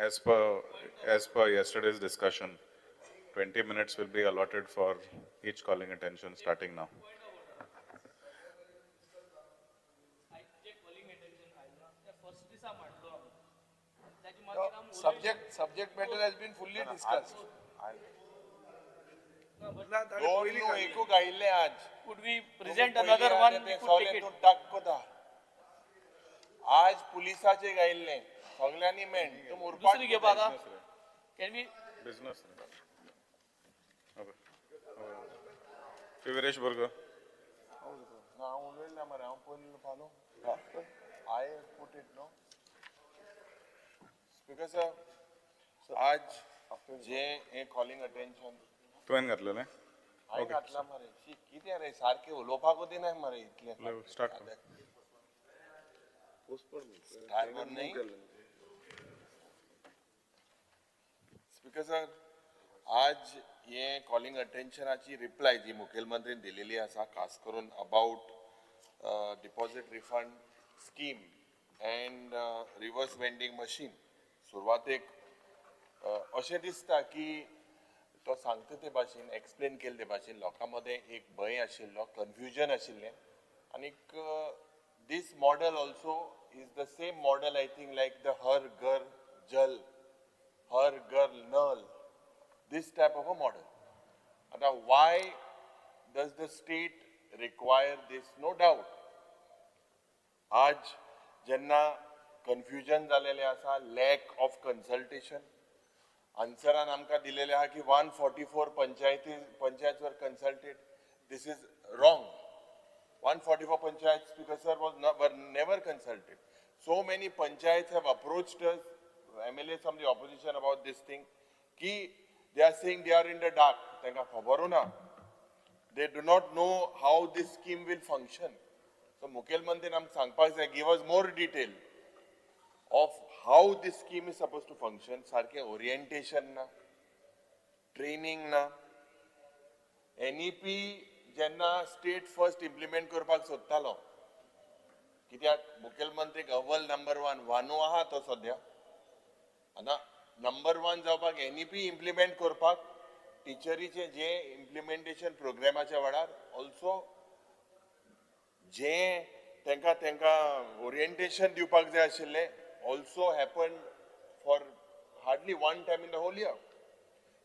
As per yesterday's discussion, 20 minutes will be allotted for each calling attention starting now. Subject matter has been fully discussed. दोन न्हू एकू गायिल्ले आज. Could we present another one? We could take it. तूं टाक कोता. आज पुलिसाचे गायिल्ले सगळ्यांनी main तूं मुरपाट दुसरी घे बागा. Can we? Business. Viresh Burger. हांव उलयला मरे हांव पयलीं follow. I put it no. Speaker sir, आज जे हे calling attention तुवें घातलेलें? हांवें घातला मरे. शी कितें रे सारकें उलोवपाकूच दिनाय मरे इतलें. स्टार्ट कर. स्टार्ट नहीं. स्पीकर सर, आज ये कॉलिंग अटेन्शनाची रिप्लाय जी मुखेलमंत्रीन दिलेली आसा खास करून about deposit refund scheme and reverse vending machine. सुरवातेक अशें दिसता की तो सांगता ते भाशेन एक्सप्लेन केले ते भाशेन लोकां मदें एक भंय आशिल्लो, कन्फ्युजन आशिल्लें आनीक this model also is the same model I think like the Har Ghar Jal, Har Ghar Nal, this type of a model. Now why does the state require this? No doubt. आज जेन्ना confusion जालेले आसा, lack of consultation. Answeran आमकां दिलेले आहा की 144 panchayats were consulted. This is wrong. 144 panchayats, Speaker sir, were never consulted. So many panchayats have approached us, MLAs from the opposition about this thing. They are saying they are in the dark. They do not know how this scheme will function. So Mukhel Mantri nam sangpak say give us more detail of how this scheme is supposed to function. Sarke orientation na, training na, NEP जेन्ना state first implement करपाक सोदतालो कित्याक मुखेलमंत्रीक अव्वल number 1 वानू आहा तो सद्या आतां number 1 जावपाक NEP इम्प्लिमेंट करपाक टिचरीचे जे इम्प्लिमेंटेशन प्रोग्रामाच्या वेळार ऑल्सो जे तेंका ओरिएंटेशन दिवपाक जाय आशिल्लें also happen for hardly one time in the whole year.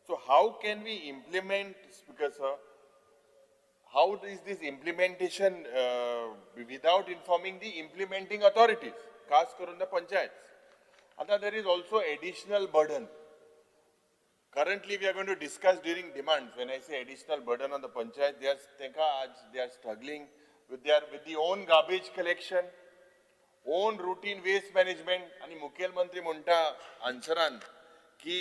So how can we implement, speaker sir, how is this implementation without informing the implementing authorities, खास करून the panchayats? Now there is also additional burden. Currently we are going to discuss during demands. When I say additional burden on the panchayat, they are struggling with their own garbage collection, own routine waste management. आणि मुखेलमंत्री म्हणटा आन्सरान की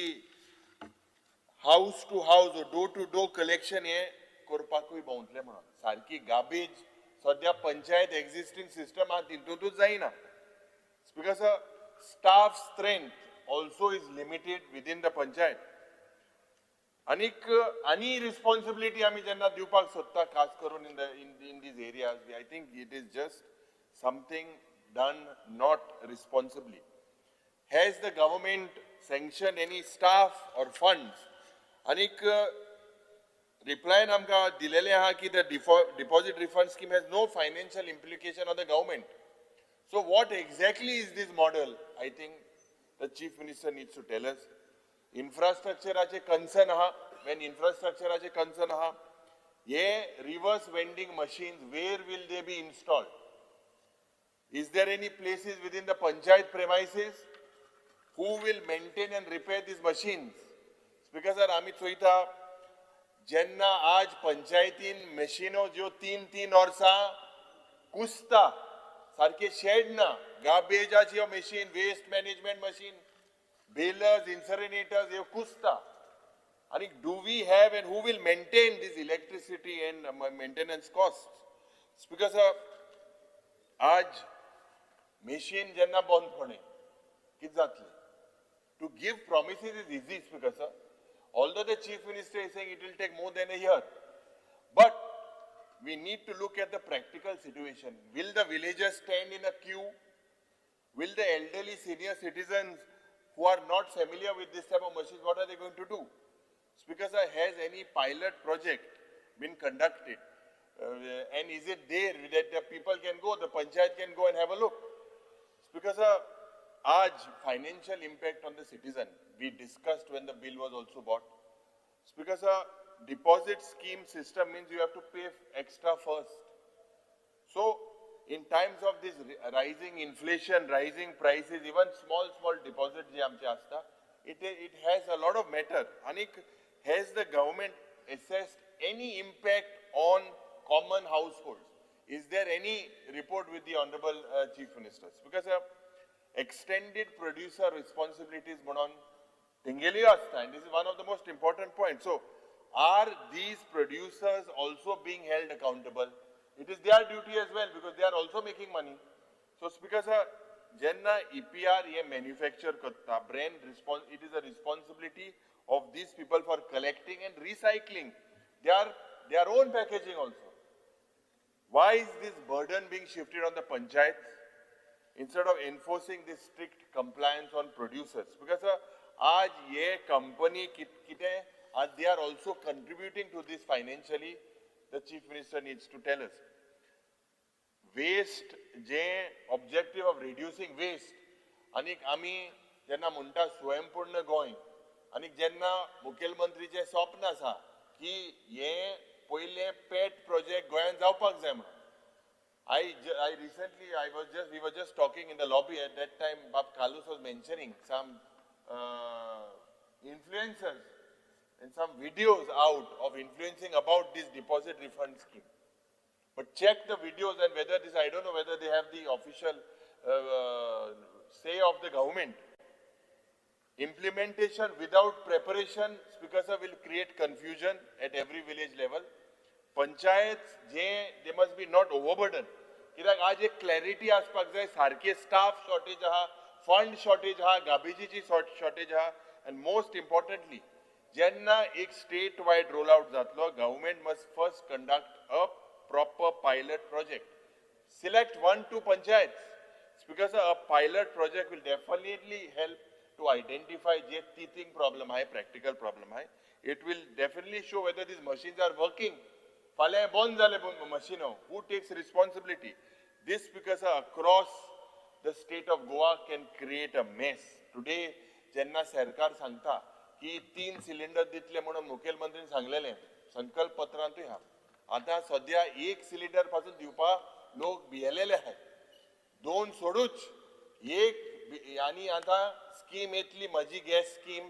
house to house or door to door collection हे करपाकूय भोंवतले म्हणून. सारकी garbage सद्या panchayat existing system आहा तितूंतूच जायना. Speaker sir, staff strength also is limited within the panchayat. आनीक आनी रिस्पॉन्सिबिलिटी आमी जेन्ना दिवपाक सोदता खास करून in these areas, I think it is just something done not responsibly. Has the government sanctioned any staff or funds? आनीक reply आमकां दिलेले आहा की the deposit refund scheme has no financial implication on the government. So what exactly is this model? I think the Chief Minister needs to tell us. Infrastructure concern आहा. When infrastructure concern आहा, ye reverse vending machines, where will they be installed? Is there any places within the panchayat premises? Who will maintain and repair these machines? Speaker sir, आमी चोयता जेन्ना आज पंचायतीन मशीनो ज्यो 3-3 वर्सां कुसता, सारखे शेड ना, गार्बेजाची machine, waste management machine, balers, incinerators ह्यो कुसता. आनी do we have and who will maintain this electricity and maintenance cost? Speaker sir, आज मशीन जेन्ना बंद पडे कितें जातलें? To give promises is easy, speaker sir. Although the Chief Minister is saying it will take more than a year, but we need to look at the practical situation. Will the villagers stand in a queue? Will the elderly senior citizens who are not familiar with this type of machines, what are they going to do? Speaker sir, has any pilot project been conducted? And is it there that the people can go, the panchayat can go and have a look? Speaker sir, financial impact on the citizen, we discussed when the bill was also bought. Speaker sir, deposit scheme system means you have to pay extra first. So, in times of this rising inflation, rising prices, even small deposits जे आमचे असता, it has a lot of matter. And has the government assessed any impact on common households? Is there any report with the Honorable Chief Minister? Because extended producer responsibilities म्हणून तेंगेली असता, and this is one of the most important points. So, are these producers also being held accountable? It is their duty as well because they are also making money. So, Speaker sir, jenna EPR ye manufacture katta, it is a responsibility of these people for collecting and recycling their own packaging also. Why is this burden being shifted on the panchayats instead of enforcing this strict compliance on producers? Because aaj ye company they are also contributing to this financially. The Chief Minister needs to tell us. Waste, objective of reducing waste. Anik ami jenna munta स्वयंपूर्ण गोय. Anik jenna मुख्यमंत्रीचे स्वप्न आसा की ये पहिले पेट project Goyan जावपाक जाय म्हणून. We were just talking in the lobby at that time. Bab Kalus was mentioning some influencers and some videos out of influencing about this deposit refund scheme. But check the videos and whether this, I don't know whether they have the official say of the government. Implementation without preparation, Speaker sir, will create confusion at every village level. Panchayats, they must be not overburdened. कित्याक आज एक clarity आसपाक जाय सारखे staff shortage आहा, fund shortage आहा, गाबेजीची shortage आहा, and most importantly, jenna ek state wide rollout जातलो, government must first conduct a proper pilot project. Select 1-2 panchayats because a pilot project will definitely help to identify the teething problem high, practical problem high. It will definitely show whether these machines are working. Phale bon zale machine, who takes responsibility? This because across the state of Goa can create a mess. Today, jenna सरकार सांगता की 3 cylinder दितले म्हणून मुख्यमंत्रीन सांगलेले संकल्प पत्रांतूय हा. आता सध्या 1 cylinder पासून दिवपा लोक भियेलेले आहेत. 2 सोडूच 1 आणि आता स्कीम येतली माझी गॅस स्कीम,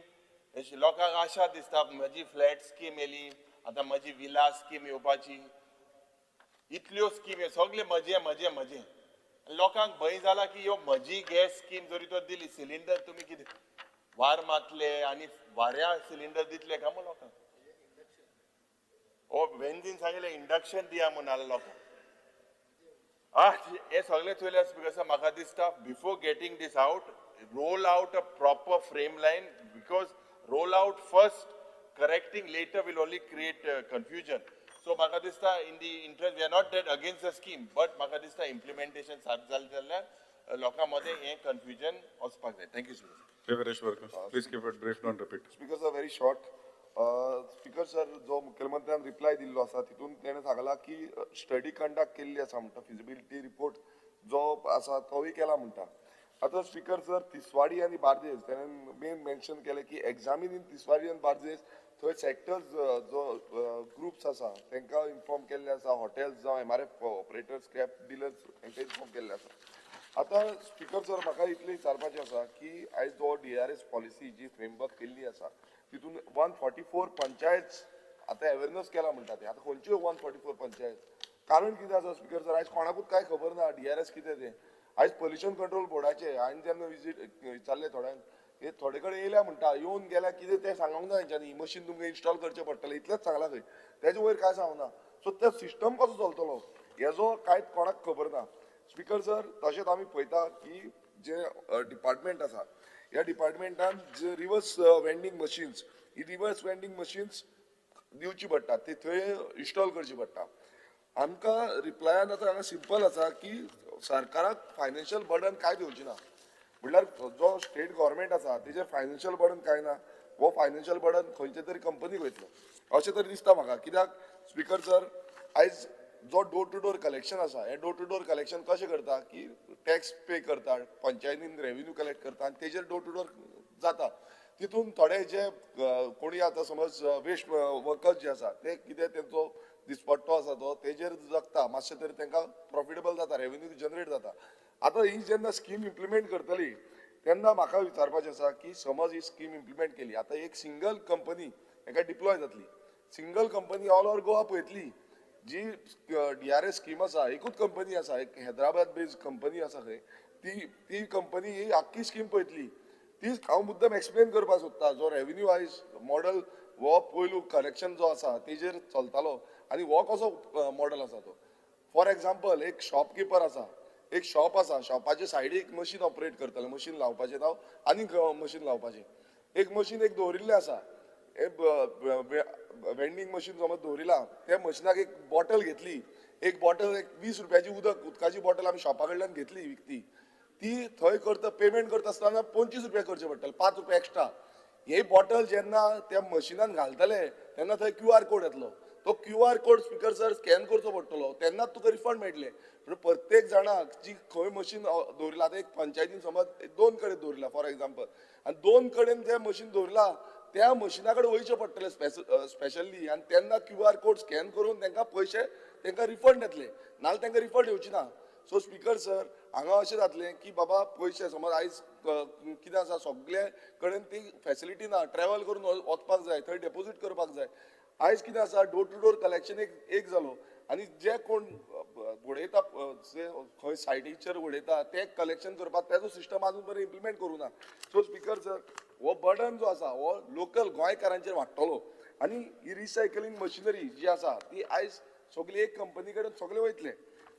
लोकांक आशा दिसता माझी फ्लॅट स्कीम येली, आता माझी विला स्कीम येवपाची, इतल्यो स्कीम सगळे मजे लोकांक भंय जाला की ह्यो म्हजी गॅस स्कीम जरी तो दिली सिलिंडर तुम्ही कितें वार मातले आणि वाऱ्या सिलिंडर दितले का मग लोकांक? ओ वेंजीन सांगितले इंडक्शन दिया म्हणून आले लोकांक. हे सगळे चोयल्यास बिकॉज म्हाका दिसता before getting this out, roll out a proper frame line, because roll out first, correcting later will only create confusion. So म्हाका दिसता in the interest, we are not that against the scheme, but म्हाका दिसता implementation सारखं जालें जाल्यार लोकांमध्ये हे confusion वचपाक जाय. Thank you, sir. Viresh Varkar, please keep it brief, don't repeat. Speaker sir, very short. Speaker sir, जो मुख्यमंत्र्यान रिप्लाय दिल्लो आसा तितून तेणें सांगला की स्टडी कंडक्ट केल्ली आसा म्हणटा, फिजिबिलिटी रिपोर्ट जो आसा तोय केला म्हणटा. आता स्पीकर सर, तिसवाडी आणि बार्देस तेणें मेन मेन्शन केलें की एग्जामीन इन तिसवाडी आनी बार्देस थंय सेक्टर्स जो ग्रुप्स आसा तांकां इन्फॉर्म केल्ले आसा, हॉटेल्स जावं MRF ऑपरेटर्स, स्क्रॅप डीलर्स तांकां इन्फॉर्म केल्ले आसा. आता स्पीकर सर, म्हाका इतलें विचारपाचें आसा की आयज जो DRS पॉलिसी जी फ्रेमवर्क केल्ली आसा तितून 144 पंचायत आता अवेअरनेस केला म्हणटा ते. आता खंयच्यो 144 पंचायत? कारण कितें आसा स्पीकर सर, आयज कोणाकूच कांय खबर ना DRS कितें तें. आयज पोल्युशन कंट्रोल बोर्डाचे हांवें जेन्ना विचारले थोड्यांक, हे थोडे कडेन येयल्या म्हणटा, येवन गेल्या कितें तें सांगूंक ना हेंच्यांनी, मशीन तुमकां इन्स्टॉल करचें पडटलें इतलेंच सांगलां खंय. तेजे वयर कांय सांगना. सो तो सिस्टम कसो चलतलो हेजो कांयच कोणाक खबर ना. स्पीकर सर, तशेंच आमी पळयता की जे डिपार्टमेंट आसा ह्या डिपार्टमेंटान जे रिवर्स वेंडिंग मशीन्स, ही रिवर्स वेंडिंग मशीन्स दिवची पडटा, ती थंय इन्स्टॉल करची पडटा. आमकां रिप्लायान आतां हांगा सिंपल आसा की सरकाराक फायनान्शियल बर्डन कांय दिवची ना. म्हटल्यार जो स्टेट गव्हर्मेंट आसा तेजेर फायनान्शियल बर्डन काय ना, हो फायनान्शियल बर्डन खंयचे तरी कंपनीक वयतलो अशें तरी दिसता म्हाका. कित्याक स्पीकर सर, आयज जो डोर टू डोर कलेक्शन आसा, हे डोर टू डोर कलेक्शन कशें करता की टॅक्स पे करता, पंचायतीन रेव्हेन्यू कलेक्ट करता आनी तेजेर डोर टू डोर जाता. तितून थोडे जे कोणी आतां समज वेस्ट वर्कर्स जे आसा ते कितें तेंचो दिसपट्टो आसा तो तेजेर जगता, मातशें तरी तांकां प्रॉफिटेबल जाता, रेव्हेन्यू जनरेट जाता. आतां ही जेन्ना स्कीम इम्प्लिमेंट करतली तेन्ना म्हाका विचारपाचें आसा की समज ही स्कीम इम्प्लिमेंट केली, आतां एक सिंगल कंपनी हाका डिप्लॉय जातली, single company all over Goa पळयतली. जी DRS स्कीम आसा, एकूच कंपनी आसा, एक हैदराबाद बेस्ड कंपनी आसा खंय, ती कंपनी ही आख्खी स्कीम पळयतली. ती हांव मुद्दम एक्सप्लेन करपाक सोदता. जो रेव्हेन्यू वायज मॉडल हो पयलू कलेक्शन जो आसा तेजेर चलतालो आनी हो कसो मॉडल आसा तो. फॉर एक्झाम्पल एक शॉपकीपर आसा, एक शॉप आसा, शॉपाच्या सायडीक मशीन ऑपरेट करतले, मशीन लावपाचें नांव आनीक मशीन लावपाचें. एक मशीन एक दवरिल्लें आसा, वेंडिंग मशीन समज दवरिला, त्या मशिनाक एक बॉटल घेतली, एक बॉटल एक 20 रुपयाची उदकाची बॉटल आमी शॉपा कडल्यान घेतली विकती, ती थंय करता पेमेंट करता आसतना 25 रुपया करचे पडटले, 5 रुपया एक्स्ट्रा. हे बॉटल जेन्ना त्या मशिनान घालतले तेन्ना थंय QR कोड येतलो, तो QR code speaker sir scan करचो पडटलो, तेन्नाच तुका रिफंड मेळटले. प्रत्येक जाणाक जी खंय मशीन दवरिला, आतां एक पंचायतीन समज 2 कडेन दवरिला फॉर एक्झाम्पल, आनी 2 कडेन तें मशीन दवरिला, त्या मशिना कडेन वयचें पडटलें स्पेशली, आनी तेन्ना QR कोड स्कॅन करून तांकां पयशे तांकां रिफंड येतले, नाल्यार तांकां रिफंड येवची ना. सो स्पीकर सर, हांगा अशें जातलें की बाबा पयशे समज आयज कितें आसा, सगळे कडेन ती फेसिलिटी ना, ट्रॅव्हल करून वचपाक जाय, थंय डेपोजीट करपाक जाय. आयज कितें आसा, डोर टू डोर कलेक्शन एक जालो, आनी जे कोण उडयता खंय सायटीचेर उडयता ते कलेक्शन करपाक तेजो सिस्टम आजून पर्यंत इम्प्लिमेंट करूं ना. सो स्पीकर सर, हो बर्डन जो आसा हो लोकल गोंयकारांचेर वाडटलो, आनी ही रिसायकलिंग मशिनरी जी आसा ती आयज सगळी एक कंपनी कडेन सगळे वयतले.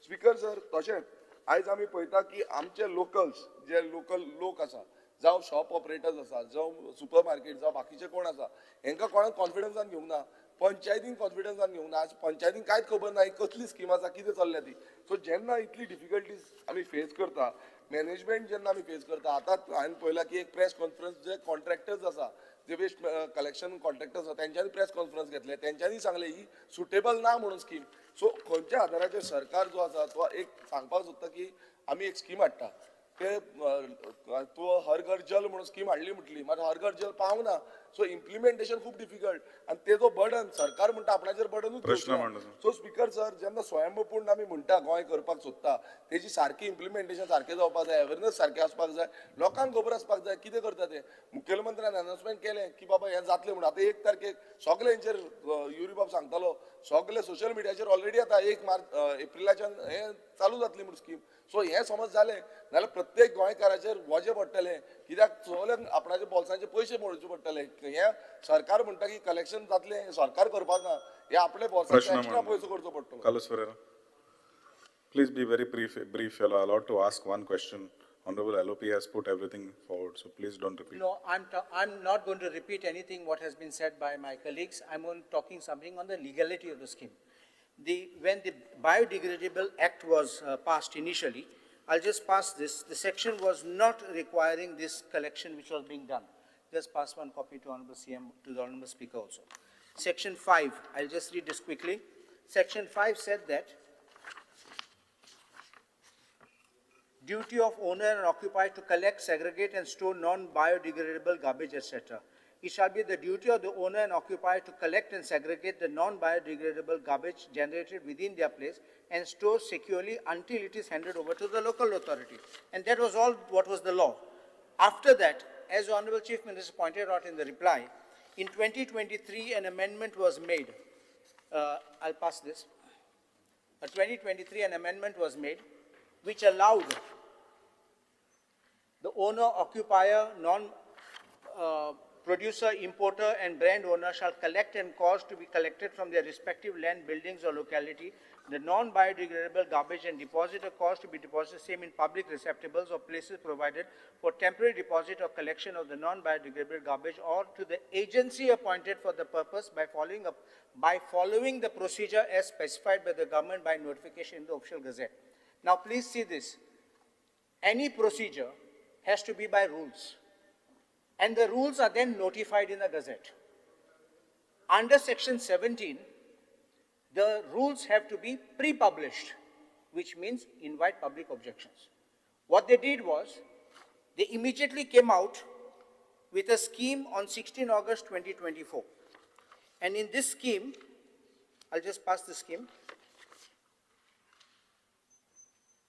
स्पीकर सर, तशेंच आयज आमी पळयता की आमचे लोकल्स जे लोकल लोक आसा, जावं शॉप ऑपरेटर्स आसा, जावं सुपर मार्केट, जावं बाकीचे कोण आसा, हांकां कोणाक कॉन्फिडन्सान घेवंक ना, पंचायतीन कॉन्फिडन्सान घेवंक ना. आज पंचायतीन कांयच खबर ना ही कसली स्कीम आसा, कितें चल्ल्या ती. सो जेन्ना इतली डिफिकल्टीज आमी फेस करता, मॅनेजमेंट जेन्ना आमी फेस करता, आतां हांवें पळयलां की एक प्रेस कॉन्फरन्स जे कॉन्ट्रॅक्टर्स आसा, जे वेस्ट कलेक्शन कॉन्ट्रॅक्टर्स आसा तेंच्यांनी प्रेस कॉन्फरन्स घेतले, तेंच्यांनी सांगलें ही सुटेबल ना म्हणून स्कीम. सो खंयच्या आदाराचेर सरकार जो आसा तो एक सांगपाक सोदता की आमी एक स्कीम हाडटा, ते तो हर घर जल म्हणून स्कीम हाडली म्हटली, मात हर घर जल पावंक ना. सो इम्प्लिमेंटेशन खूब डिफिकल्ट, आनी तेजो बर्डन सरकार म्हणटा आपणाचेर बर्डनूच प्रश्न घेवचो ना. मांडून. सो स्पीकर सर, जेन्ना स्वयंपूर्ण आमी म्हणटा गोंय करपाक सोदता, तेजी सारकी इम्प्लिमेंटेशन सारकें जावपाक जाय, अवेरनेस सारकें आसपाक जाय, लोकांक खबर आसपाक जाय कितें करता ते. मुखेलमंत्र्यान अनाउन्समेंट केलें की बाबा हें जातलें म्हणून, आतां 1 तारखेक सगळ्यांचेर युरिबाब सांगतालो, सगळे सोशल मिडियाचेर ऑलरेडी आतां 1 एप्रिलाच्यान हें चालू जातली म्हणून स्कीम. सो हें समज जालें जाल्यार प्रत्येक गोंयकाराचेर वजें पडटलें, कित्याक सगळ्यांक आपणाच्या बोल्सांचे पयशे मोडचे पडटले. हें सरकार म्हणटा की कलेक्शन जातलें, हें सरकार करपाक ना, हे आपल्या बोल्सांचे प्रश्न एक्स्ट्रा मांडून. पयसो करचो पडटलो. Carlos Ferreira. Please be very brief. You're allowed to ask one question. Honorable LOP has put everything forward, so please don't repeat. No, I'm not going to repeat anything what has been said by my colleagues. I'm only talking something on the legality of the scheme. When the Biodegradable Act was passed initially, I'll just pass this. The section was not requiring this collection which was being done. Just pass one copy to Honorable CM, to the Honorable Speaker also. Section 5, I'll just read this quickly. Section 5 said that duty of owner and occupier to collect, segregate and store non-biodegradable garbage, etc. It shall be the duty of the owner and occupier to collect and segregate the non-biodegradable garbage generated within their place and store securely until it is handed over to the local authority. And that was all what was the law. After that, as the Honorable Chief Minister pointed out in the reply, in 2023 an amendment was made. I'll pass this. In 2023 an amendment was made which allowed the owner, occupier, producer, importer and brand owner shall collect and cause to be collected from their respective land, buildings or locality the non-biodegradable garbage and deposit or cause to be deposited same in public receptacles or places provided for temporary deposit or collection of the non-biodegradable garbage or to the agency appointed for the purpose by following the procedure as specified by the government by notification in the official gazette. Now please see this. Any procedure has to be by rules. And the rules are then notified in the Gazette. Under Section 17, the rules have to be pre-published, which means invite public objections. What they did was, they immediately came out with a scheme on 16 August 2024. And in this scheme, I'll just pass the scheme.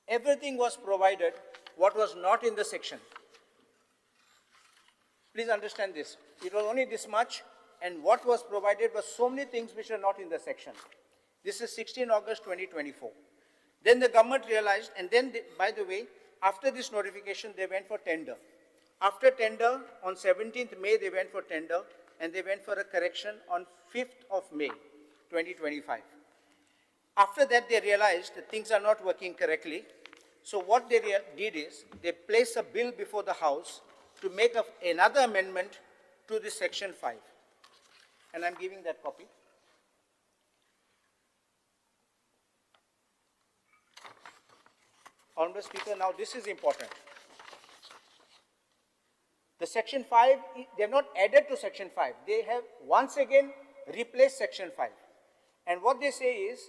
Everything was provided, what was not in the section. Please understand this. It was only this much, and what was provided was so many things which are not in the section. This is 16 August 2024. Then the government realized, and then, by the way, after this notification, they went for tender. After tender, on 17th May, they went for tender, and they went for a correction on 5th of May, 2025. After that, they realized that things are not working correctly. So what they did is, they placed a bill before the House to make another amendment to this Section 5. And I'm giving that copy. Honorable Speaker, now this is important. The Section 5, they have not added to Section 5. They have once again replaced Section 5. And what they say is,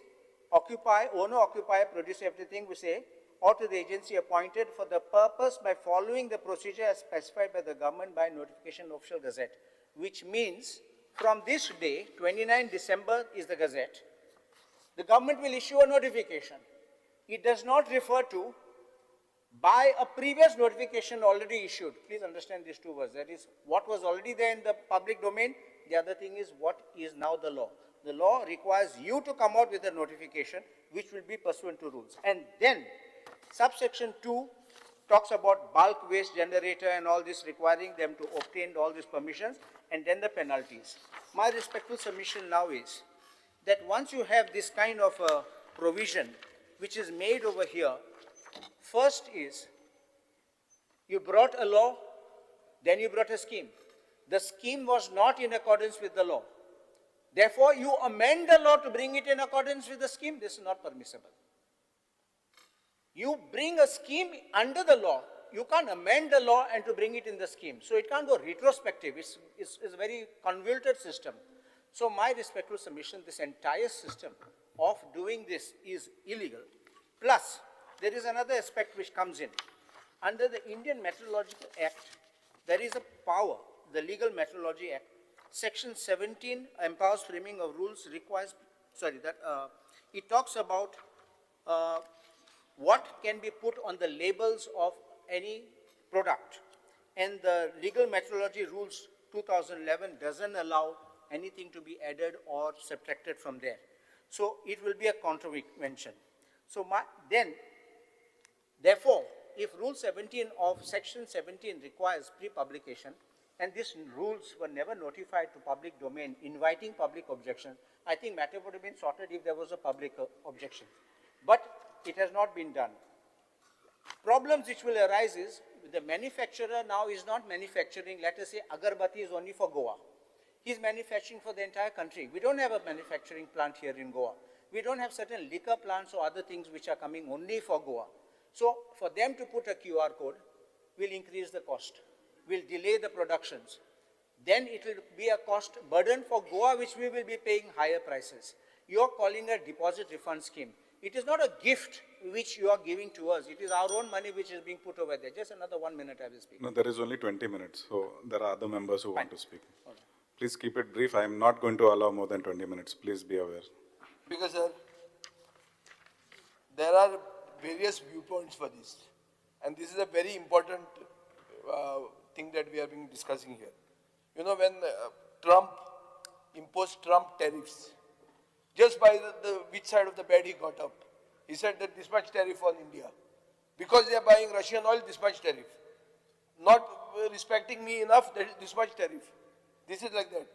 owner, occupier, produce everything, we say, or to the agency appointed for the purpose by following the procedure as specified by the government by notification of Official Gazette, which means from this day, 29 December is the Gazette, the government will issue a notification. It does not refer to by a previous notification already issued. Please understand these two words. That is what was already there in the public domain. The other thing is what is now the law. The law requires you to come out with a notification which will be pursuant to rules. And then subsection 2 talks about bulk waste generator and all this, requiring them to obtain all these permissions, and then the penalties. My respectful submission now is that once you have this kind of a provision which is made over here, first is you brought a law, then you brought a scheme. The scheme was not in accordance with the law. Therefore, you amend the law to bring it in accordance with the scheme. This is not permissible. You bring a scheme under the law. You can't amend the law and to bring it in the scheme. So it can't go retrospective. It's a very convoluted system. So my respectful submission, this entire system of doing this is illegal. Plus, there is another aspect which comes in. Under the Indian Meteorological Act, there is a power, the Legal Meteorology Act. Section 17 empowers framing of rules, it talks about what can be put on the labels of any product. And the Legal Meteorology Rules 2011 doesn't allow anything to be added or subtracted from there. So it will be a contravention. So therefore, if Rule 17 of Section 17 requires pre-publication, and these rules were never notified to public domain, inviting public objection, I think matter would have been sorted if there was a public objection. But it has not been done. Problems which will arise is, the manufacturer now is not manufacturing, let us say, agarbatti is only for Goa. He's manufacturing for the entire country. We don't have a manufacturing plant here in Goa. We don't have certain liquor plants or other things which are coming only for Goa. So for them to put a QR code will increase the cost, will delay the productions. Then it will be a cost burden for Goa, which we will be paying higher prices. You are calling a deposit refund scheme. It is not a gift which you are giving to us. It is our own money which is being put over there. Just another 1 minute I will speak. No, there is only 20 minutes, so there are other members who want to speak. Okay. Please keep it brief. I am not going to allow more than 20 minutes. Please be aware. Because, sir, there are various viewpoints for this. And this is a very important thing that we have been discussing here. You know, when Trump imposed Trump tariffs, just by which side of the bed he got up, he said that this much tariff on India. Because they are buying Russian oil, this much tariff. Not respecting me enough, that is this much tariff. This is like that.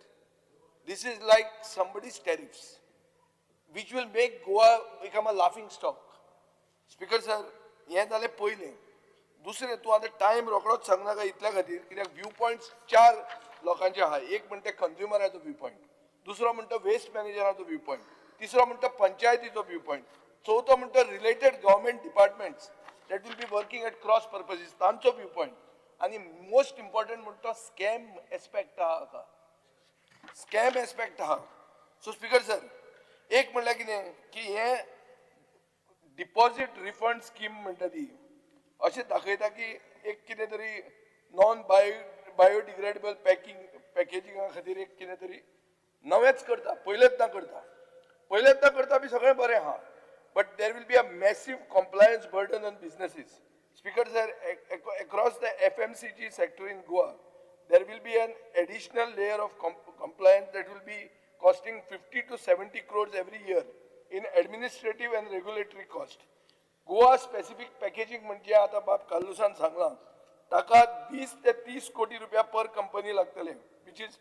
This is like somebody's tariffs, which will make Goa become a laughing stock. Speaker sir, हे जालें पयलें. दुसरें तूं आतां time रोखडोच सांगना काय इतल्या खातीर कित्याक व्यू पॉयंट्स 4 लोकांचे आहा. एक म्हणटा कंज्युमराचो व्यू पॉयंट, दुसरो म्हणटा वेस्ट मॅनेजराचो व्यू पॉयंट, तिसरो म्हणटा पंचायतीचो व्यू पॉयंट, चवथो म्हणटा related government departments that will be working at cross purposes तांचो व्यू पॉयंट, आणि मोस्ट इम्पॉर्टंट म्हणतो स्कॅम एस्पेक्ट आहा हाका स्कॅम एस्पेक्ट आहा सो स्पीकर सर एक म्हणल्यार कितें की हे डिपॉझिट रिफंड स्कीम म्हणटा ती अशें दाखयता की एक कितें तरी नॉन बायोडिग्रेडेबल पॅकेजिंगा खातीर एक कितें तरी नवेंच करता पहिल्यांदा करता बी सगळें बरें आहा but there will be a massive compliance burden on businesses speaker sir across the FMCG sector in Goa there will be an additional layer of compliance that will be costing 50 to 70 crores every year in administrative and regulatory cost. Goa specific packaging म्हणजे आता बाब कालुसान सांगला ताका 20 ते 30 कोटी रुपया पर company लागतले which is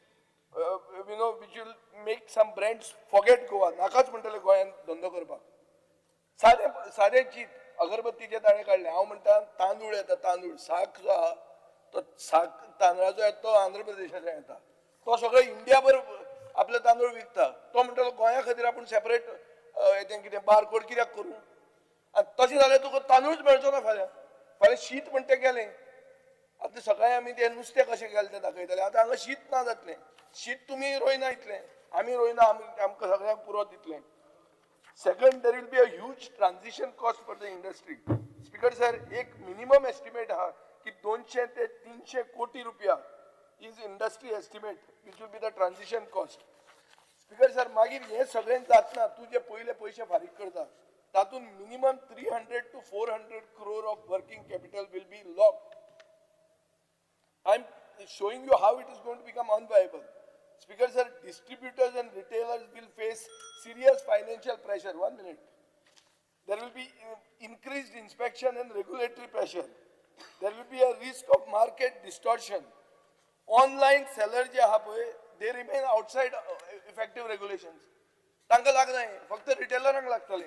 which will make some brands forget Goa नाकाच म्हणटले गोंयांत धंदो करपाक सादें चीत अगरबत्तीचे दाणे काडले हांव म्हणटा तांदूळ येता तांदूळ साक जो आहा तो साक तांदळाचो येता तो आंध्र प्रदेशाचो येता तो सगळो इंडियाभर आपले तांदूळ विकता तो म्हणटलो गोंया खातीर आपूण सेपरेट हें कितें बारकोड कित्याक करूं आनी तशें जाल्यार तुका तांदूळच मेळचो ना फाल्यां शीत म्हणटा तें गेलें आतां सकाळीं आमी तें नुस्तें कशें गेलें तें दाखयताले आतां हांगा शीत ना जातलें शीत तुमी रोयना इतलें आमी रोयना आमकां सगळ्यांक पुरो दितलें second there will be a huge transition cost for the industry speaker sir एक मिनिमम एस्टिमेट आहा की 200 ते 300 कोटी रुपया is industry estimate which will be the transition cost speaker sir मागीर हें सगळें जातना तूं जे पयले पयशे फारीक करता तातूंत minimum 300 to 400 crore of working capital will be locked. I'm showing you how it is going to become unviable. Speaker sir, distributors and retailers will face serious financial pressure. 1 minute. There will be increased inspection and regulatory pressure. There will be a risk of market distortion. Online sellers जे आहा पळय they remain outside effective regulations. तांकां लागना फक्त रिटेलरांक लागतले.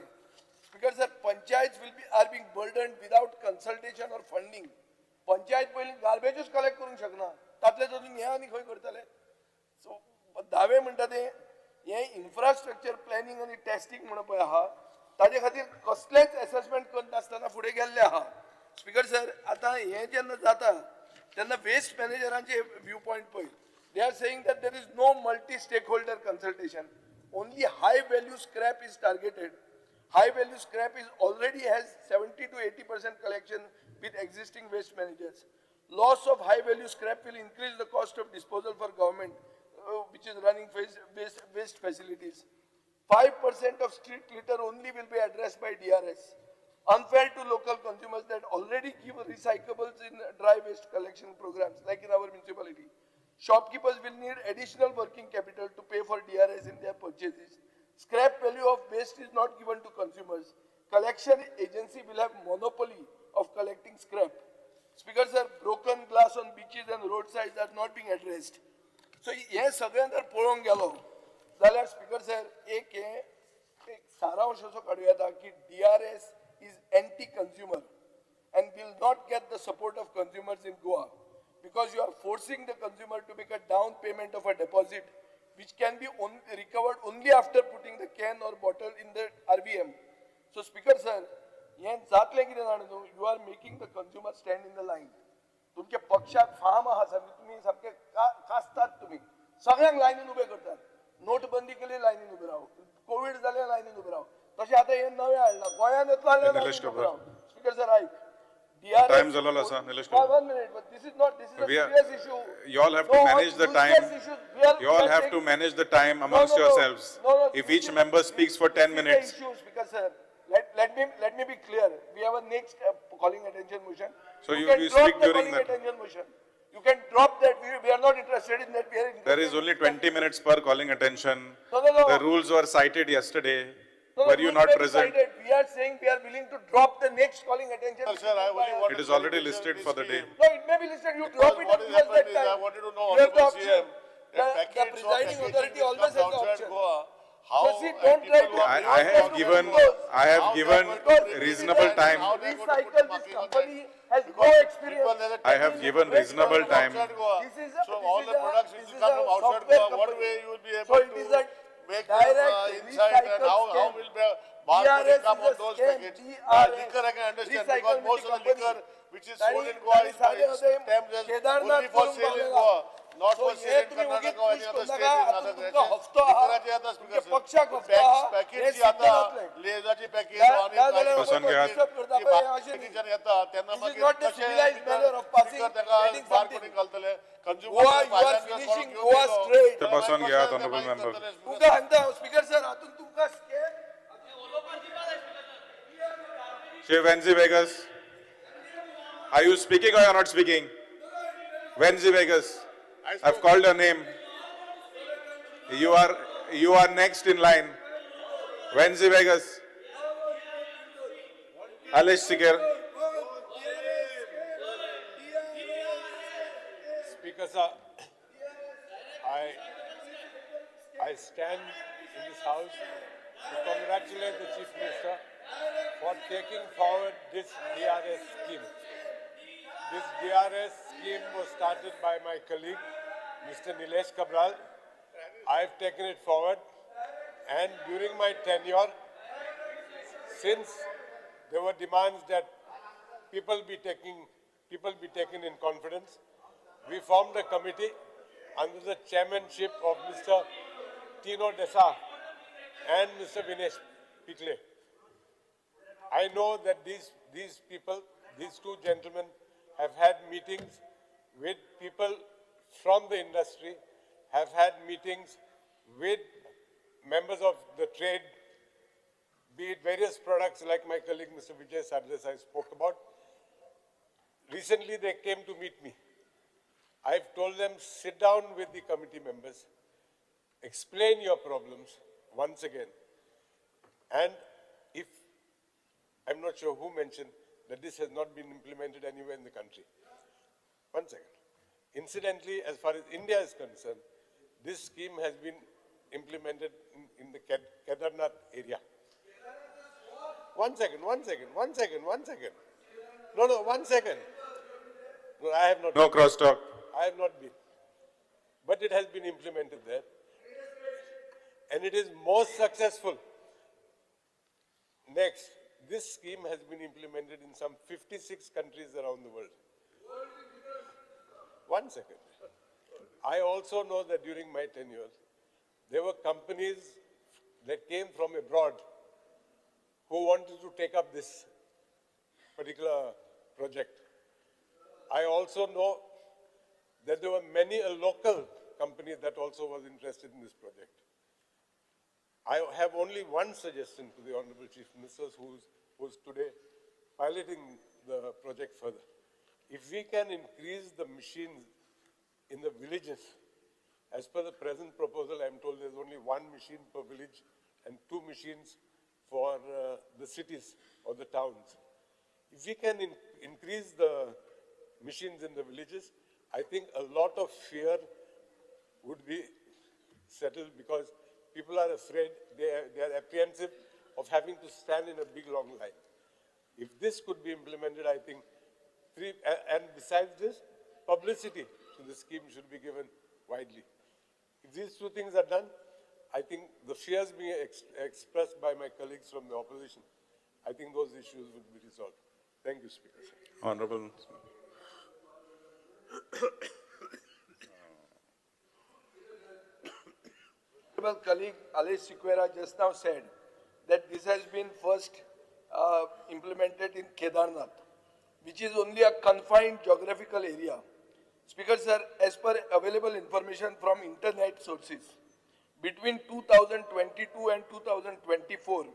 Speaker sir, panchayats are being burdened without consultation or funding. Panchayat पयली गार्बेजूच collect करूंक शकना तातले तातूंत हें आनी खंय करतले सो दावे म्हणटा ते हें इन्फ्रास्ट्रक्चर प्लॅनिंग आनी टेस्टिंग म्हणून पळय आहा ताजे खातीर कसलेंच एसेसमेंट करनासतना फुडें गेल्ले आहा स्पीकर सर आतां हें जेन्ना जाता तेन्ना वेस्ट मॅनेजरांचे व्यू पॉयंट पळय they are saying that there is no multi stakeholder consultation only high value scrap is targeted high value scrap is already has 70 to 80% collection with existing waste managers. Loss of high value scrap will increase the cost of disposal for government, which is running waste facilities. 5% of street litter only will be addressed by DRS. Unfair to local consumers that already give recyclables in dry waste collection programs, like in our municipality. Shopkeepers will need additional working capital to pay for DRS in their purchases. Scrap value of waste is not given to consumers. Collection agency will have monopoly of collecting scrap. Speaker sir, broken glass on beaches and roadsides are not being addressed. So हे सगळ्यां जर पळोवंक गेलो जाल्यार speaker sir एक सारांश असो काडूं येता की DRS is anti-consumer and will not get the support of consumers in Goa because you are forcing the consumer to make a down payment of a deposit which can be recovered only after putting the can or bottle in the RVM. So Speaker sir, हें जातलें कितें जाणा तूं you are making the consumer stand in the line. तुमच्या पक्षाक form आहा सामके तुमी सामके कास्तात तुमी सगळ्यांक लायनीन उबे करतात नोटबंदी केली लायनीन उबे राव कोविड जालें लायनीन उबे राव तशें आतां हें नवें हाडलां गोंयांत येतलो जाल्यार लायनीन उबे राव स्पीकर सर आयक Time जालो आसा Nilesh Kumar. 1 minute, but this is a serious issue. You all have to manage the time. You all have to manage the time amongst yourselves. If each member speaks for 10 minutes. Issues, because sir, let me be clear. We have a next calling attention motion. So you can speak drop the during calling that. attention motion. You can drop that. We are not interested in that. We are interested. There is only 20 minutes per calling attention. No. The rules were cited yesterday. No, Were you not very present? excited. We are saying we are willing to drop the next calling attention. Sir, I only want It is already listed for the day. No, it may be listed. You drop it what at is that happening is time. I wanted to know, You have the Honorable option. CM, The packets of presiding packaging authority which always comes has the outside option. Goa, how So see, don't try people to- who are I have beyond given, those, I have how they given are going to bring reasonable it in, time. how they are going to put Recycle, this marking on company that. has no Because experience. people, there are I have given reasonable time. outside Goa. This is So this all is the a- products this which is come a from outside software Goa, what company. way you will be So able it is to a make direct them inside and recycle how scam. will the marketing DRS come is on a those scam. packets? DRS. Liquor I can understand because Recycle most of the company. liquor which which is sold in Goa ताणी is सारे होते stamped as Kedarnath only for करून sale in पावलेला. Goa, not So for hey sale in तुम्ही उगीच Karnataka or push any other करू state नका. in आता other तुमका states. हफ्तो आहा. इतराचे आता तुमच्या speaker पक्षाक sir. हफ्तो आहा. Package हे जी आता सिद्ध लेजाची package या- आणि या जाल्यार पसंत उगाच घ्या. disturb करता ती पळय, बाकी अशें न्ही. condition येता तेन्ना This is मागीर not the कशें civilized भितर manner of passing, speaker तेका getting भार something. कोणी घालतले consumer Goa, you are फायद्यान जर finishing कोण घेवन Goa येयलो, straight. ते जाल्यार बसून मागीर घ्या, कशें honorable मागीर member. करतले speaker तुमका सांगता स्पीकर सर हातून तुमका Chief Wenzy Vegas, are you speaking or you are not speaking? Wenzy Vegas, I've called your name. You are next in line. Wenzy Vegas. Alish Sikir. Speaker sir, I stand in this house to congratulate the Chief Minister for taking forward this DRS scheme. This DRS scheme was started by my colleague, Mr. Nilesh Kabral. I've taken it forward, and during my tenure, since there were demands that people be taken in confidence, we formed a committee under the chairmanship of Mr. Tino Desa and Mr. Vinesh Pikle. I know that these people, these two gentlemen, have had meetings with people from the industry, have had meetings with members of the trade, be it various products like my colleague Mr. Vijay Sardesai spoke about. Recently they came to meet me. I've told them, sit down with the committee members, explain your problems once again. And if, I'm not sure who mentioned that this has not been implemented anywhere in the country. One second. Incidentally, as far as India is concerned, this scheme has been implemented in the Kedarnath area. One second. No, one second. No, I have not. No crosstalk. I have not been. But it has been implemented there. And it is most successful. Next, this scheme has been implemented in some 56 countries around the world. One second. I also know that during my tenure, there were companies that came from abroad who wanted to take up this particular project. I also know that there were many local companies that also was interested in this project. I have only one suggestion to the Honorable Chief Minister, who's today piloting the project further. If we can increase the machines in the villages, as per the present proposal, I'm told there's only one machine per village and 2 machines for the cities or the towns. If we can increase the machines in the villages, I think a lot of fear would be settled, because people are afraid, they are apprehensive of having to stand in a big long line. If this could be implemented, I think and besides this, publicity to the scheme should be given widely. If these two things are done, I think the fears being expressed by my colleagues from the opposition, I think those issues would be resolved. Thank you, Speaker. Honorable. Honorable colleague Alice Sequeira just now said that this has been first implemented in Kedarnath, which is only a confined geographical area. Speaker sir, as per available information from internet sources, between 2022 and 2024,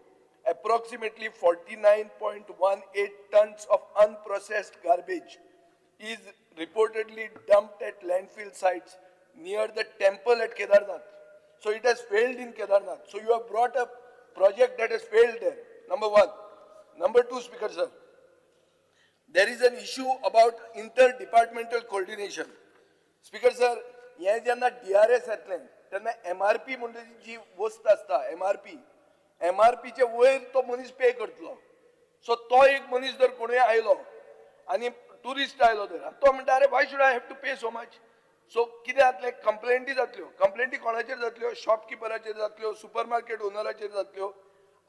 approximately 49.18 tons of unprocessed garbage is reportedly dumped at landfill sites near the temple at Kedarnath. So it has failed in Kedarnath. So you have brought a project that has failed there. Number one. Number two, Speaker sir, there is an issue about interdepartmental coordination. Speaker sir, हे जेन्ना DRS येतलें तेन्ना MRP म्हणजे जी वस्त आसता MRP चे वयर तो मनीस पे करतलो. सो तो एक मनीस जर कोणूय आयलो आनी टुरिस्ट आयलो तर तो म्हणटा अरे why should I have to pay so much? सो कितें जातलें, कंप्लेंटी जातल्यो. कंप्लेंटी कोणाचेर जातल्यो? शॉपकिपराचेर जातल्यो, सुपरमार्केट ओनराचेर जातल्यो,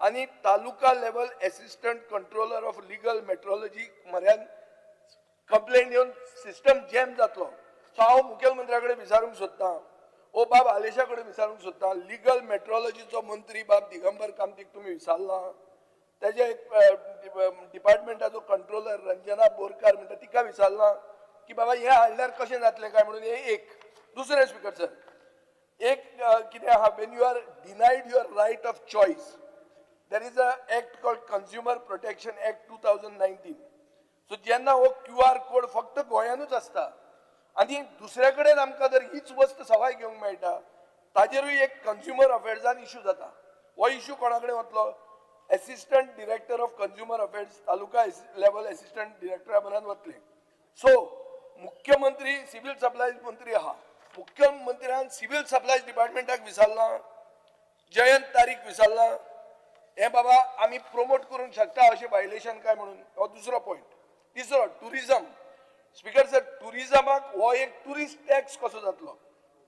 आणि taluka level assistant controller of legal metrology म्हऱ्यान कंप्लेंट येवन सिस्टम जॅम जातलो. सो हांव मुखेलमंत्र्या कडेन विचारूंक सोदतां, ओ बाब आलेशा कडेन विचारूंक सोदतां, लिगल मेट्रोलॉजीचो मंत्री बाब दिगंबर कामतीक तुमी विचारला, तेजे डिपार्टमेंटाचो कंट्रोलर रंजना बोरकार म्हणटा तिका विचारला की बाबा हे हाडल्यार कशें जातलें काय म्हणून. हे एक. दुसरें स्पीकर सर, एक कितें आहा, when you are denied your right of choice, there is a act called consumer protection act 2019. So जेन्ना हो QR कोड फक्त गोंयानूच आसता आनी दुसरे कडेन आमकां जर हीच वस्त सवाय घेवंक मेळटा, ताजेरूय एक कंज्युमर अफेर्सान इश्यू जाता. हो इश्यू कोणा कडेन वतलो? Assistant director of consumer affairs, taluka level assistant डिरेक्टरा पर्यंत वतले. सो मुख्यमंत्री सिव्हिल सप्लायज मंत्री आहा, मुख्यमंत्र्यान सिव्हिल सप्लायज डिपार्टमेंटाक विचारला, जयंत तारीक विचारला, हे बाबा आमी प्रोमोट करूंक शकता अशें वायलेशन काय म्हणून. हो दुसरो पॉयंट. तिसरो, टुरिझम. स्पीकर सर, टुरिझमाक हो एक टुरिस्ट टॅक्स कसो जातलो?